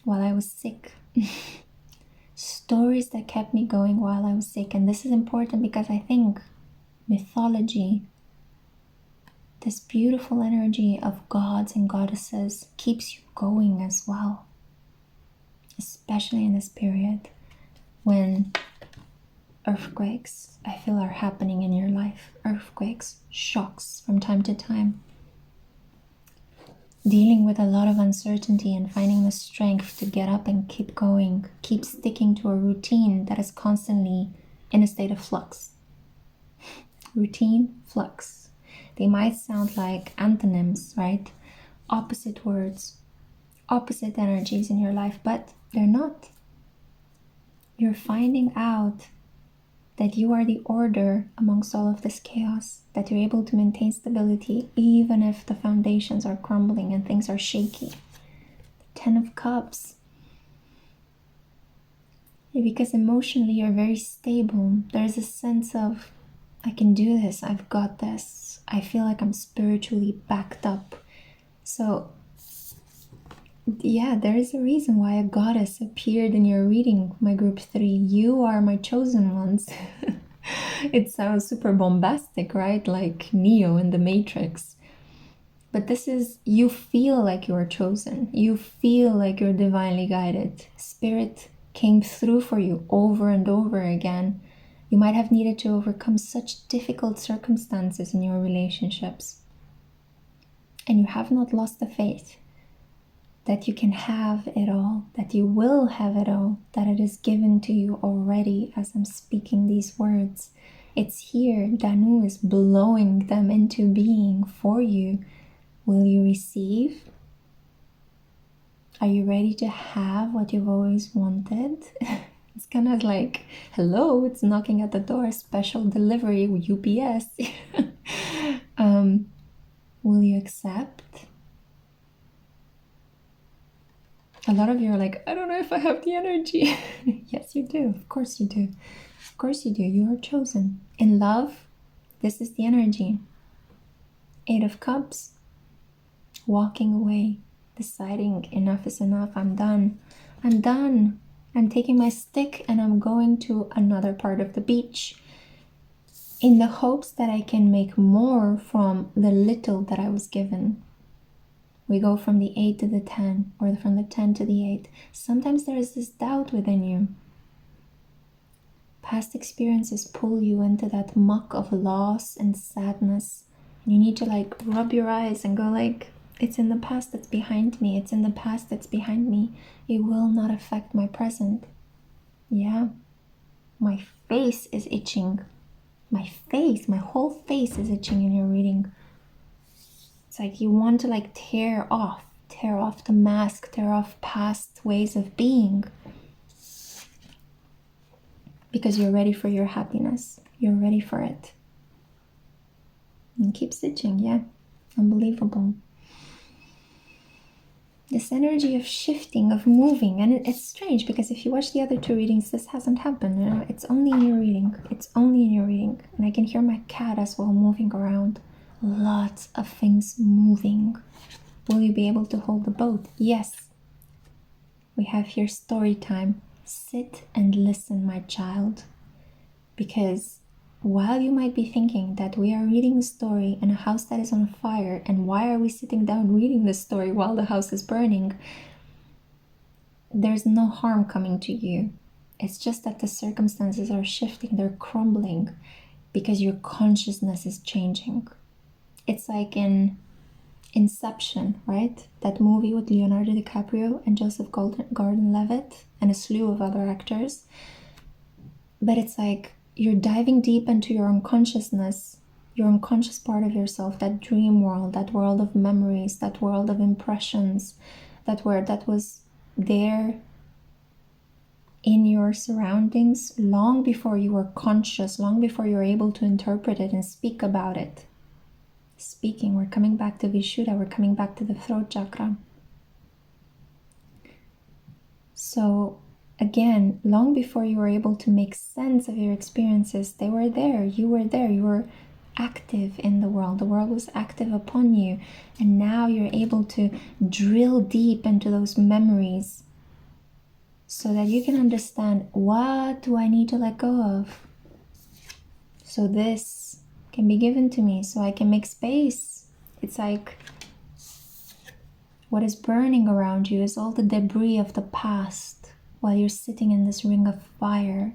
while I was sick. Stories that kept me going while I was sick. And this is important because I think mythology, this beautiful energy of gods and goddesses, keeps you going as well. Especially in this period when earthquakes, I feel, are happening in your life. Earthquakes, shocks from time to time. Dealing with a lot of uncertainty and finding the strength to get up and keep going, keep sticking to a routine that is constantly in a state of flux. Routine, flux. They might sound like antonyms, right? Opposite words, opposite energies in your life, but they're not. You're finding out that you are the order amongst all of this chaos, that you're able to maintain stability even if the foundations are crumbling and things are shaky. 10 of Cups. Because emotionally you're very stable. There's a sense of, I can do this, I've got this. I feel like I'm spiritually backed up. So yeah, there is a reason why a goddess appeared in your reading, my group 3. You are my chosen ones. It sounds super bombastic, right? Like Neo in the Matrix. But this is, you feel like you are chosen. You feel like you're divinely guided. Spirit came through for you over and over again. You might have needed to overcome such difficult circumstances in your relationships. And you have not lost the faith that you can have it all, that you will have it all, that it is given to you already as I'm speaking these words. It's here. Danu is blowing them into being for you. Will you receive? Are you ready to have what you've always wanted? It's kind of like, hello, it's knocking at the door, special delivery, UPS. Will you accept? A lot of you are like, I don't know if I have the energy. Yes, you do. Of course you do. Of course you do. You are chosen. In love, this is the energy. 8 of Cups. Walking away. Deciding enough is enough. I'm done. I'm done. I'm taking my stick and I'm going to another part of the beach in the hopes that I can make more from the little that I was given. We go from the 8 to the 10, or from the 10 to the 8. Sometimes there is this doubt within you. Past experiences pull you into that muck of loss and sadness. And you need to like rub your eyes and go like, it's in the past that's behind me. It's in the past that's behind me. It will not affect my present. Yeah. My face is itching. My whole face is itching in your reading. It's like you want to like tear off the mask, tear off past ways of being. Because you're ready for your happiness. You're ready for it. And keep stitching, yeah. Unbelievable. This energy of shifting, of moving, and it's strange because if you watch the other 2 readings, this hasn't happened. You know, it's only in your reading. It's only in your reading. And I can hear my cat as well moving around. Lots of things moving. Will you be able to hold the boat? Yes. We have here story time. Sit and listen, my child. Because while you might be thinking that we are reading a story in a house that is on fire, and why are we sitting down reading this story while the house is burning, there's no harm coming to you. It's just that the circumstances are shifting, they're crumbling, because your consciousness is changing. It's like in Inception, right? That movie with Leonardo DiCaprio and Joseph Gordon-Levitt and a slew of other actors. But it's like you're diving deep into your unconsciousness, your unconscious part of yourself, that dream world, that world of memories, that world of impressions, that was there in your surroundings long before you were conscious, long before you were able to interpret it and speak about it. Speaking, we're coming back to Vishuddha, we're coming back to the throat chakra. So again, long before you were able to make sense of your experiences, they were there, you were active in the world was active upon you, and now you're able to drill deep into those memories so that you can understand, what do I need to let go of? So this can be given to me, so I can make space. It's like what is burning around you is all the debris of the past while you're sitting in this ring of fire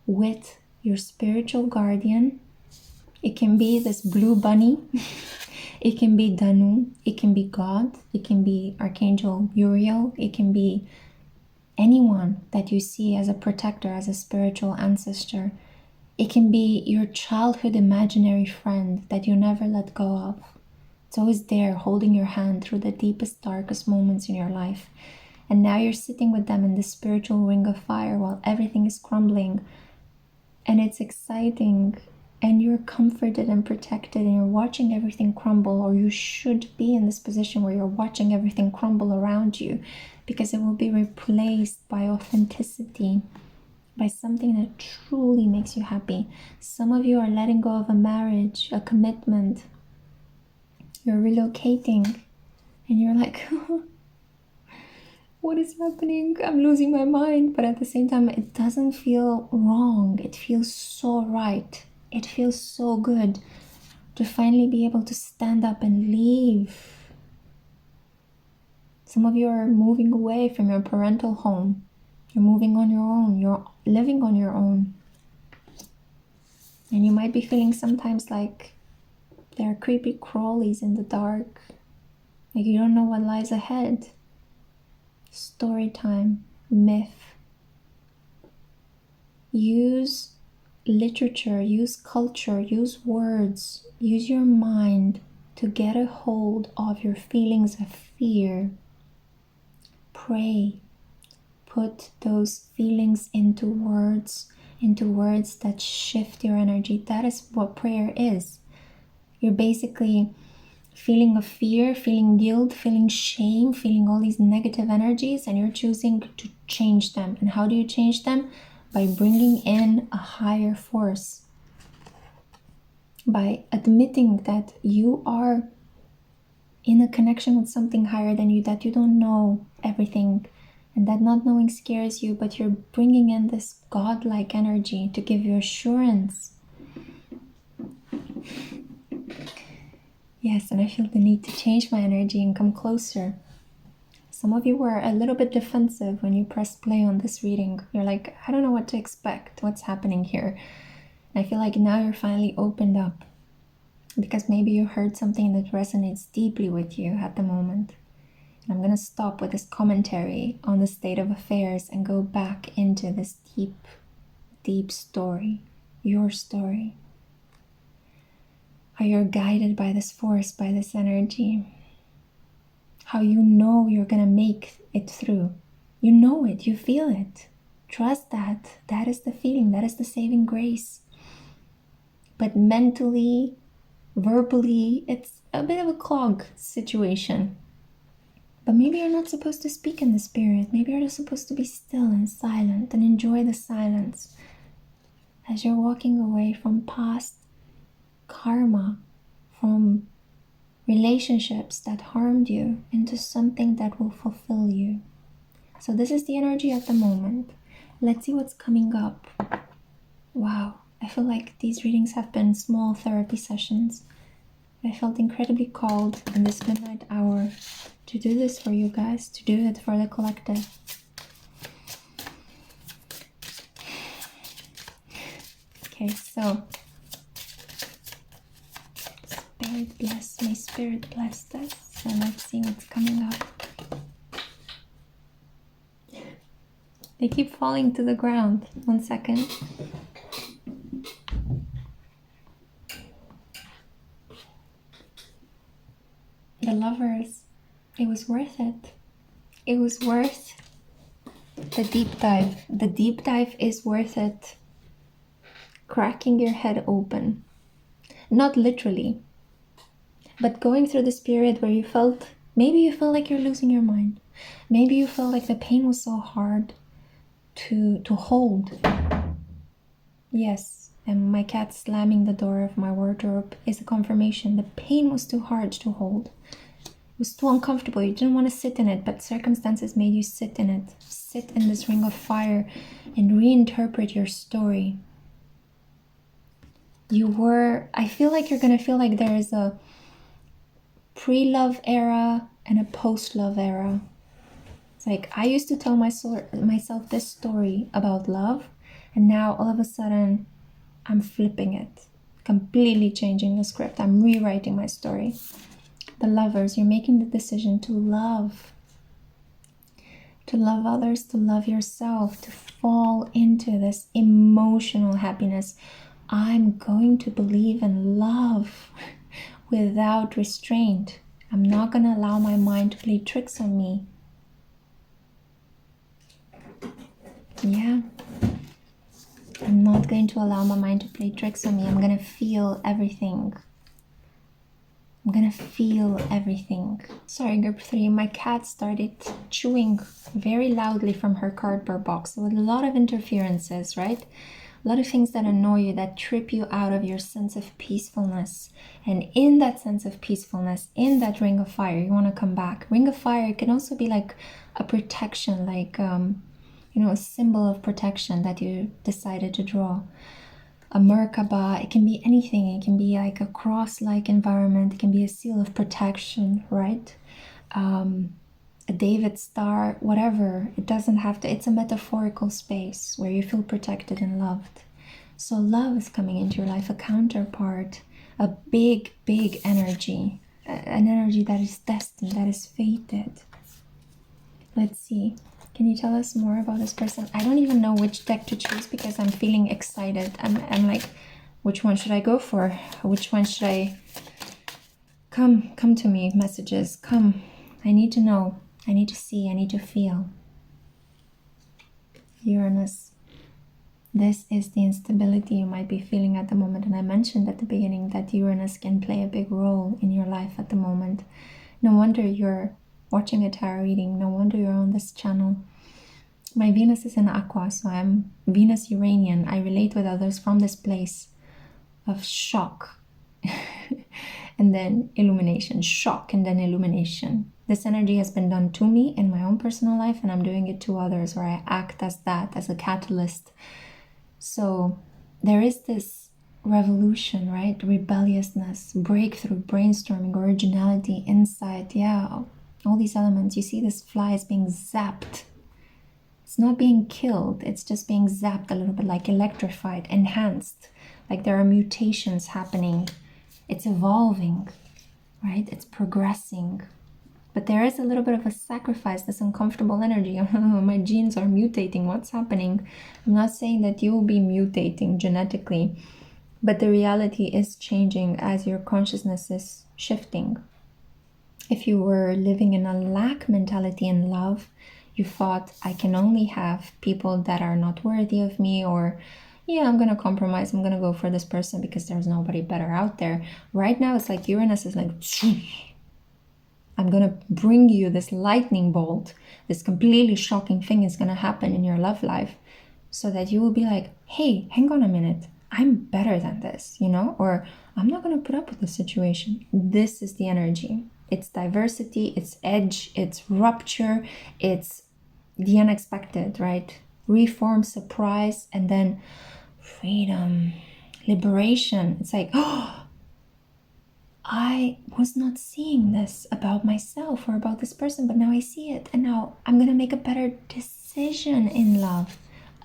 with your spiritual guardian. It can be this blue bunny. It can be Danu. It can be God. It can be Archangel Uriel. It can be anyone that you see as a protector, as a spiritual ancestor. It can be your childhood imaginary friend that you never let go of. It's always there holding your hand through the deepest, darkest moments in your life. And now you're sitting with them in the spiritual ring of fire while everything is crumbling. And it's exciting. And you're comforted and protected and you're watching everything crumble, or you should be in this position where you're watching everything crumble around you, because it will be replaced by authenticity, by something that truly makes you happy. Some of you are letting go of a marriage, a commitment. You're relocating and you're like, what is happening? I'm losing my mind. But at the same time, it doesn't feel wrong. It feels so right. It feels so good to finally be able to stand up and leave. Some of you are moving away from your parental home. You're moving on your own. You're living on your own. And you might be feeling sometimes like there are creepy crawlies in the dark. Like you don't know what lies ahead. Story time, myth. Use literature, use culture, use words, use your mind to get a hold of your feelings of fear. pray. Put those feelings into words that shift your energy. That is what prayer is. You're basically feeling of fear, feeling guilt, feeling shame, feeling all these negative energies, and you're choosing to change them. And how do you change them? By bringing in a higher force. By admitting that you are in a connection with something higher than you, that you don't know everything, and that not knowing scares you, but you're bringing in this godlike energy to give you assurance. Yes, and I feel the need to change my energy and come closer. Some of you were a little bit defensive when you pressed play on this reading. You're like, I don't know what to expect. What's happening here? And I feel like now you're finally opened up, because maybe you heard something that resonates deeply with you at the moment. And I'm going to stop with this commentary on the state of affairs and go back into this deep, deep story, your story. How you're guided by this force, by this energy. How you know you're going to make it through. You know it, you feel it. Trust that. That is the feeling, that is the saving grace. But mentally, verbally, it's a bit of a clog situation. But maybe you're not supposed to speak in this period. Maybe you're just supposed to be still and silent and enjoy the silence as you're walking away from past karma, from relationships that harmed you, into something that will fulfill you. So this is the energy at the moment. Let's see what's coming up. Wow, I feel like these readings have been small therapy sessions. I felt incredibly called in this midnight hour to do this for you guys, to do it for the collective. Okay, so Spirit bless, may Spirit bless this. So let's see what's coming up. They keep falling to the ground. 1 second. The Lovers. It was worth it. It was worth the deep dive. The deep dive is worth it. Cracking your head open. Not literally, but going through this period where you felt, maybe you felt like you're losing your mind. Maybe you felt like the pain was so hard to hold. Yes, and my cat slamming the door of my wardrobe is a confirmation. The pain was too hard to hold. It was too uncomfortable. You didn't want to sit in it, but circumstances made you sit in it. Sit in this ring of fire and reinterpret your story. I feel like you're going to feel like there is a pre-love era and a post-love era. It's like I used to tell myself this story about love, and now all of a sudden I'm flipping it, completely changing the script. I'm rewriting my story. The Lovers, you're making the decision to love others, to love yourself, to fall into this emotional happiness. I'm going to believe in love without restraint. I'm not going to allow my mind to play tricks on me. Yeah. I'm not going to allow my mind to play tricks on me. I'm going to feel everything. I'm going to feel everything. Sorry, group 3. My cat started chewing very loudly from her cardboard box. There were a lot of interferences, right? A lot of things that annoy you, that trip you out of your sense of peacefulness. And in that sense of peacefulness, in that ring of fire, you want to come back. Ring of fire can also be like a protection, like, a symbol of protection that you decided to draw. A Merkaba, it can be anything. It can be like a cross-like environment. It can be a seal of protection, right? A David star, whatever. It doesn't have to, it's a metaphorical space where you feel protected and loved. So love is coming into your life, a counterpart, a big, big energy, an energy that is destined, that is fated. Let's see. Can you tell us more about this person? I don't even know which deck to choose because I'm feeling excited. I'm like, which one should I go for? Which one should I... Come to me, messages. Come. I need to know. I need to see, I need to feel. Uranus, this is the instability you might be feeling at the moment. And I mentioned at the beginning that Uranus can play a big role in your life at the moment. No wonder you're watching a tarot reading. No wonder you're on this channel. My Venus is in Aqua, so I'm Venus Uranian. I relate with others from this place of shock and then illumination. Shock and then illumination. This energy has been done to me in my own personal life, and I'm doing it to others, or I act as that, as a catalyst. So there is this revolution, right? Rebelliousness, breakthrough, brainstorming, originality, insight. Yeah, all these elements. You see this fly is being zapped. It's not being killed. It's just being zapped a little bit, like electrified, enhanced. Like there are mutations happening. It's evolving, right? It's progressing. But there is a little bit of a sacrifice, this uncomfortable energy. My genes are mutating. What's happening? I'm not saying that you will be mutating genetically, but the reality is changing as your consciousness is shifting. If you were living in a lack mentality in love, you thought, I can only have people that are not worthy of me, or yeah, I'm gonna compromise, I'm gonna go for this person because there's nobody better out there. Right now it's like Uranus is like, I'm gonna bring you this lightning bolt. This completely shocking thing is gonna happen in your love life, so that you will be like, hey, hang on a minute, I'm better than this, you know? Or I'm not gonna put up with this situation. This is the energy. It's diversity, it's edge, it's rupture, it's the unexpected, right? Reform, surprise, and then freedom, liberation. It's like, oh, I was not seeing this about myself or about this person, but now I see it. And now I'm going to make a better decision in love,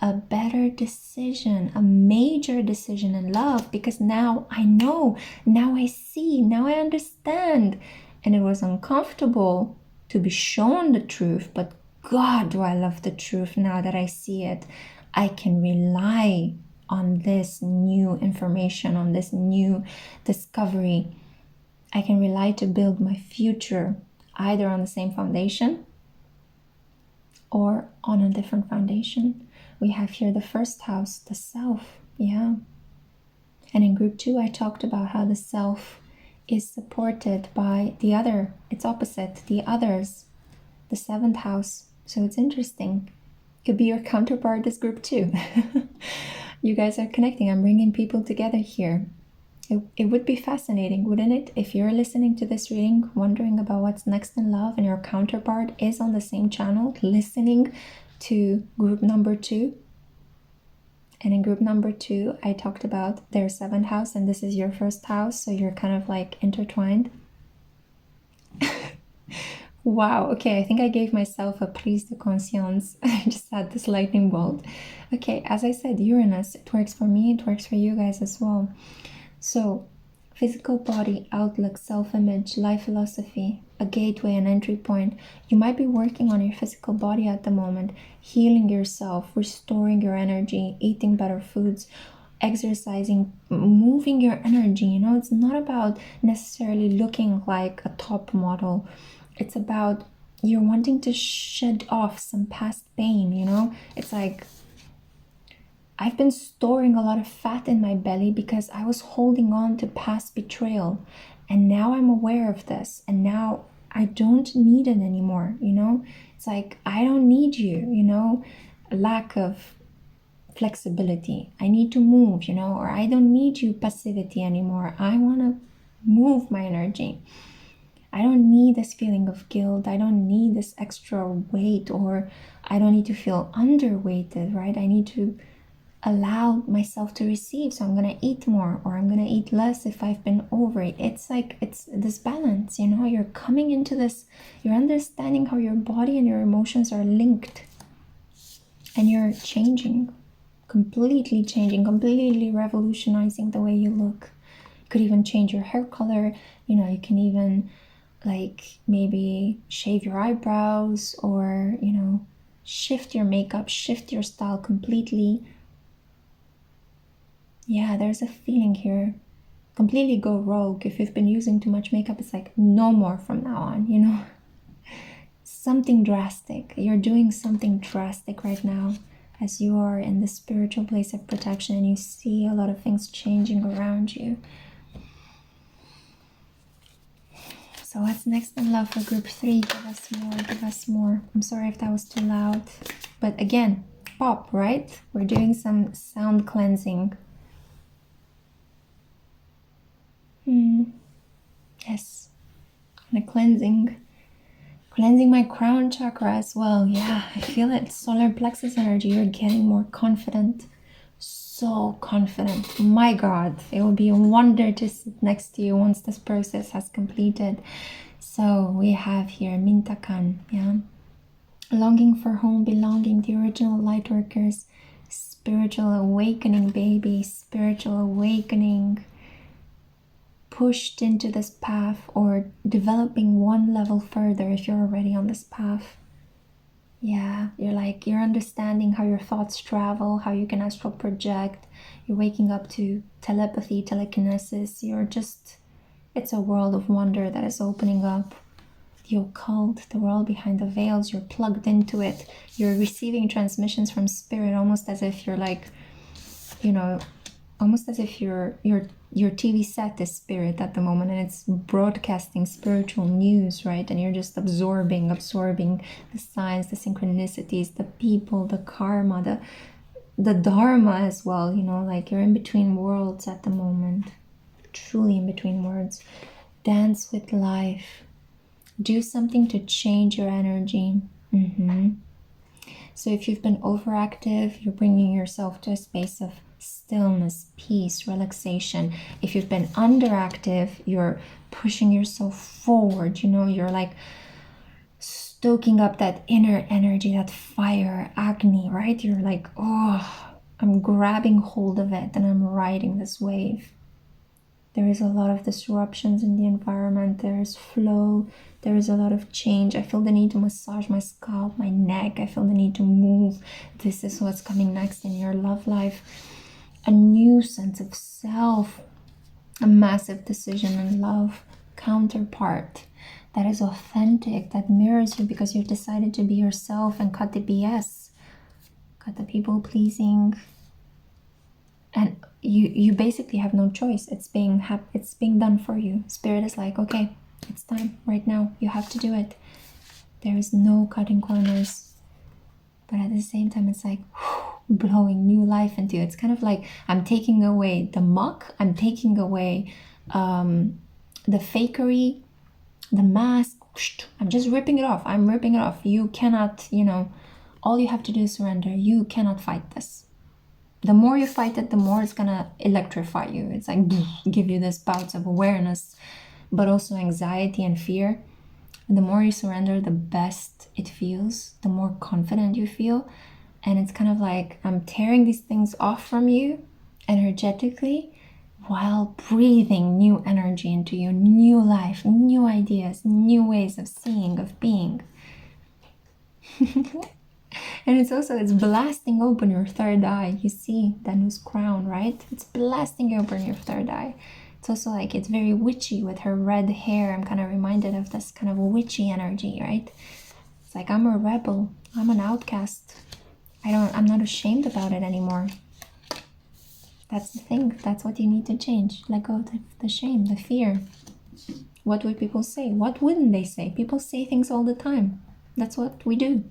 a better decision, a major decision in love, because now I know, now I see, now I understand. And it was uncomfortable to be shown the truth, but God, do I love the truth now that I see it. I can rely on this new information, on this new discovery. I can rely to build my future either on the same foundation or on a different foundation. We have here the first house, the self, yeah. And in group 2, I talked about how the self is supported by the other, its opposite, the others, the 7th house. So it's interesting. Could be your counterpart is group 2. You guys are connecting. I'm bringing people together here. It would be fascinating, wouldn't it? If you're listening to this reading, wondering about what's next in love, and your counterpart is on the same channel, listening to group number 2. And in group number 2, I talked about their 7th house, and this is your first house. So you're kind of like intertwined. Wow, okay, I think I gave myself a prise de conscience. I just had this lightning bolt. Okay, as I said, Uranus, it works for me, it works for you guys as well. So, physical body, outlook, self-image, life philosophy, a gateway, an entry point. You might be working on your physical body at the moment, healing yourself, restoring your energy, eating better foods, exercising, moving your energy. You know, it's not about necessarily looking like a top model. It's about you're wanting to shed off some past pain, you know? It's like, I've been storing a lot of fat in my belly because I was holding on to past betrayal. And now I'm aware of this. And now I don't need it anymore, you know? It's like, I don't need you, you know? Lack of flexibility. I need to move, you know? Or I don't need you passivity anymore. I want to move my energy. I don't need this feeling of guilt. I don't need this extra weight, or I don't need to feel underweighted, right? I need to allow myself to receive. So I'm going to eat more, or I'm going to eat less if I've been over it. It's like, it's this balance, you know, you're coming into this, you're understanding how your body and your emotions are linked, and you're changing, completely changing, completely revolutionizing the way you look. You could even change your hair color, you know, you can even like maybe shave your eyebrows, or, you know, shift your makeup, shift your style completely. Yeah, there's a feeling here. Completely go rogue. If you've been using too much makeup, it's like no more from now on, you know. something drastic. You're doing something drastic right now as you are in the spiritual place of protection and you see a lot of things changing around you. So what's next in love for group 3? Give us more, give us more. I'm sorry if that was too loud. But again, pop, right? We're doing some sound cleansing. Yes. And a cleansing my crown chakra as well. Yeah, I feel it. Solar plexus energy. You're getting more confident. So confident. My God, it will be a wonder to sit next to you once this process has completed. So we have here Mintakan, yeah, longing for home, belonging, the original light workers, spiritual awakening, baby, spiritual awakening, pushed into this path or developing one level further if you're already on this path. Yeah, you're understanding how your thoughts travel, how you can astral project. You're waking up to telepathy, telekinesis. It's a world of wonder that is opening up. The occult, the world behind the veils, you're plugged into it. You're receiving transmissions from spirit, almost as if you're like, almost as if your TV set is spirit at the moment and it's broadcasting spiritual news, right? And you're just absorbing the signs, the synchronicities, the people, the karma, the dharma as well, like you're in between worlds at the moment. Truly in between worlds. Dance with life. Do something to change your energy. So if you've been overactive, you're bringing yourself to a space of stillness, peace, relaxation. If you've been underactive, you're pushing yourself forward. You're like stoking up that inner energy, that fire, Agni, right? You're like, oh, I'm grabbing hold of it and I'm riding this wave. There is a lot of disruptions in the environment. There is flow. There is a lot of change. I feel the need to massage my scalp, my neck. I feel the need to move. This is what's coming next in your love life. A new sense of self. A massive decision in love. Counterpart that is authentic, that mirrors you because you've decided to be yourself and cut the BS. Cut the people pleasing. And you basically have no choice. It's being done for you. Spirit is like, okay, it's time right now. You have to do it. There is no cutting corners. But at the same time, it's like blowing new life into you. It's kind of like I'm taking away the muck. I'm taking away the fakery, the mask. I'm just ripping it off. I'm ripping it off. You cannot, all you have to do is surrender. You cannot fight this. The more you fight it, the more it's gonna electrify you. It's like give you this bouts of awareness, but also anxiety and fear. And the more you surrender, the best it feels, the more confident you feel. And it's kind of like I'm tearing these things off from you energetically while breathing new energy into you, new life, new ideas, new ways of seeing, of being. And it's blasting open your third eye. You see Danu's crown, right? It's blasting open your third eye. It's also like it's very witchy with her red hair. I'm kind of reminded of this kind of witchy energy, right? It's like I'm a rebel. I'm an outcast. I'm not ashamed about it anymore. That's the thing. That's what you need to change. Let go of the shame, the fear. What would people say? What wouldn't they say? People say things all the time. That's what we do.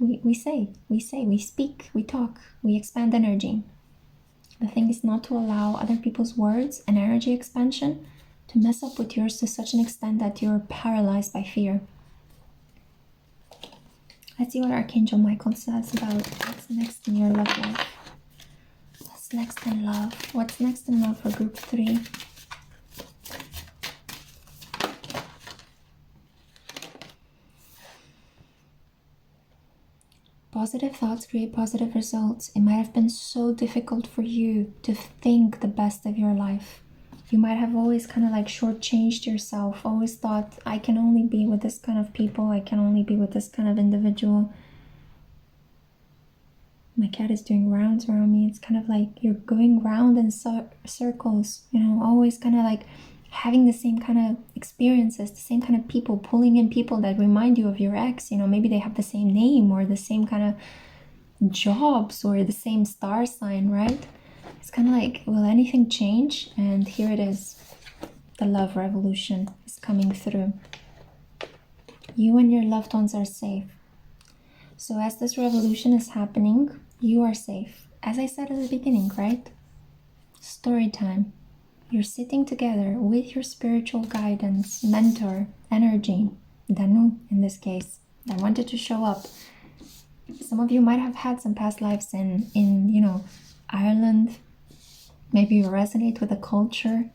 We say, we speak, we talk, we expand energy. The thing is not to allow other people's words and energy expansion to mess up with yours to such an extent that you're paralyzed by fear. Let's see what Archangel Michael says about what's next in your love life. What's next in love? What's next in love for group 3? Positive thoughts create positive results. It might have been so difficult for you to think the best of your life. You might have always kind of like shortchanged yourself, always thought, I can only be with this kind of people, I can only be with this kind of individual. My cat is doing rounds around me. It's kind of like you're going round in circles, always kind of like having the same kind of experiences, the same kind of people, pulling in people that remind you of your ex. You know, maybe they have the same name or the same kind of jobs or the same star sign, right? It's kind of like, will anything change? And here it is. The love revolution is coming through. You and your loved ones are safe. So as this revolution is happening, you are safe. As I said at the beginning, right? Story time. You're sitting together with your spiritual guidance, mentor, energy, Danu in this case, that wanted to show up. Some of you might have had some past lives in you know, Ireland. Maybe you resonate with the culture.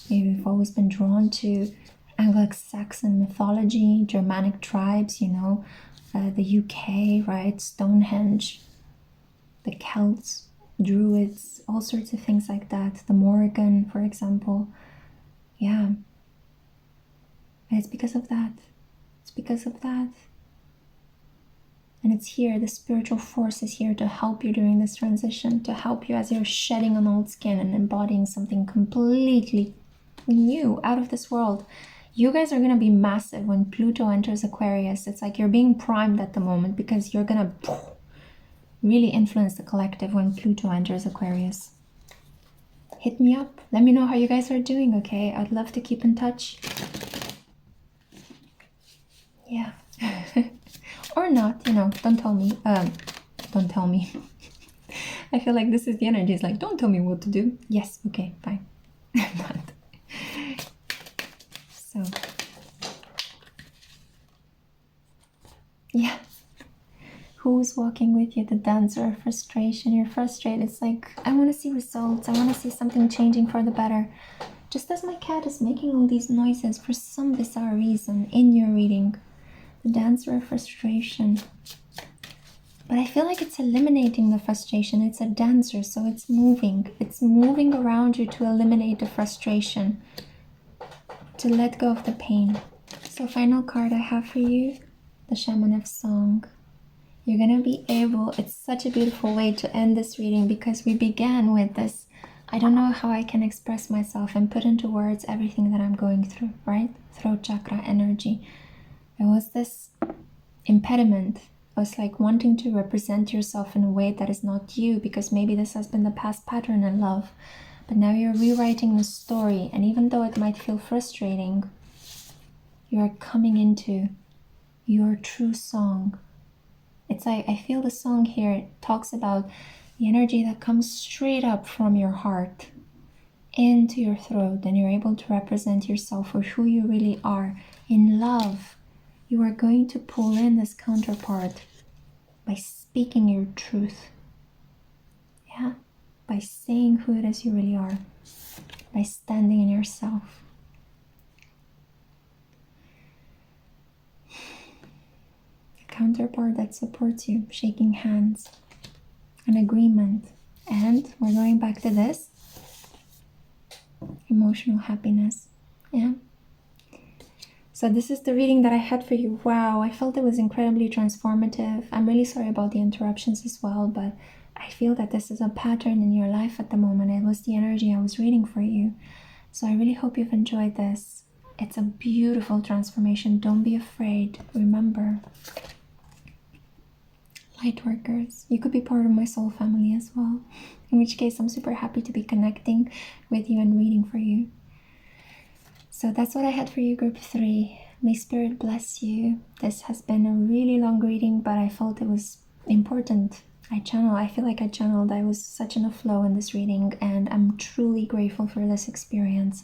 Maybe you've always been drawn to Anglo-Saxon mythology, Germanic tribes, you know, the UK, right? Stonehenge, the Celts, Druids, all sorts of things like that. The Morrigan, for example. Yeah. And it's because of that. It's because of that. And it's here, the spiritual force is here to help you during this transition, to help you as you're shedding an old skin and embodying something completely new, out of this world. You guys are going to be massive when Pluto enters Aquarius. It's like you're being primed at the moment because you're going to really influence the collective when Pluto enters Aquarius. Hit me up. Let me know how you guys are doing, okay? I'd love to keep in touch. Yeah. Or not, you know, don't tell me. Don't tell me. I feel like this is the energy. It's like, don't tell me what to do. Yes, okay, fine. But, so, yeah. Who's walking with you? The dancer of frustration. You're frustrated. It's like, I want to see results. I want to see something changing for the better. Just as my cat is making all these noises for some bizarre reason in your reading. The dancer of frustration. But I feel like it's eliminating the frustration. It's a dancer, so it's moving. It's moving around you to eliminate the frustration. To let go of the pain. So final card I have for you. The Shaman of Song. You're going to be able, it's such a beautiful way to end this reading because we began with this, I don't know how I can express myself and put into words everything that I'm going through, right? Throat chakra energy. It was this impediment. It was like wanting to represent yourself in a way that is not you because maybe this has been the past pattern in love. But now you're rewriting the story, and even though it might feel frustrating, you're coming into your true song. It's like, I feel the song here talks about the energy that comes straight up from your heart into your throat, and you're able to represent yourself for who you really are. In love, you are going to pull in this counterpart by speaking your truth. Yeah? By saying who it is you really are. By standing in yourself. Counterpart that supports you, shaking hands, an agreement. And we're going back to this, emotional happiness. Yeah. So this is the reading that I had for you. Wow, I felt it was incredibly transformative. I'm really sorry about the interruptions as well, but I feel that this is a pattern in your life at the moment. It was the energy I was reading for you. So I really hope you've enjoyed this. It's a beautiful transformation. Don't be afraid. Remember, light workers, you could be part of my soul family as well. In which case, I'm super happy to be connecting with you and reading for you. So that's what I had for you, group 3. May spirit bless you. This has been a really long reading, but I felt it was important. I feel like I channeled. I was such in a flow in this reading, and I'm truly grateful for this experience.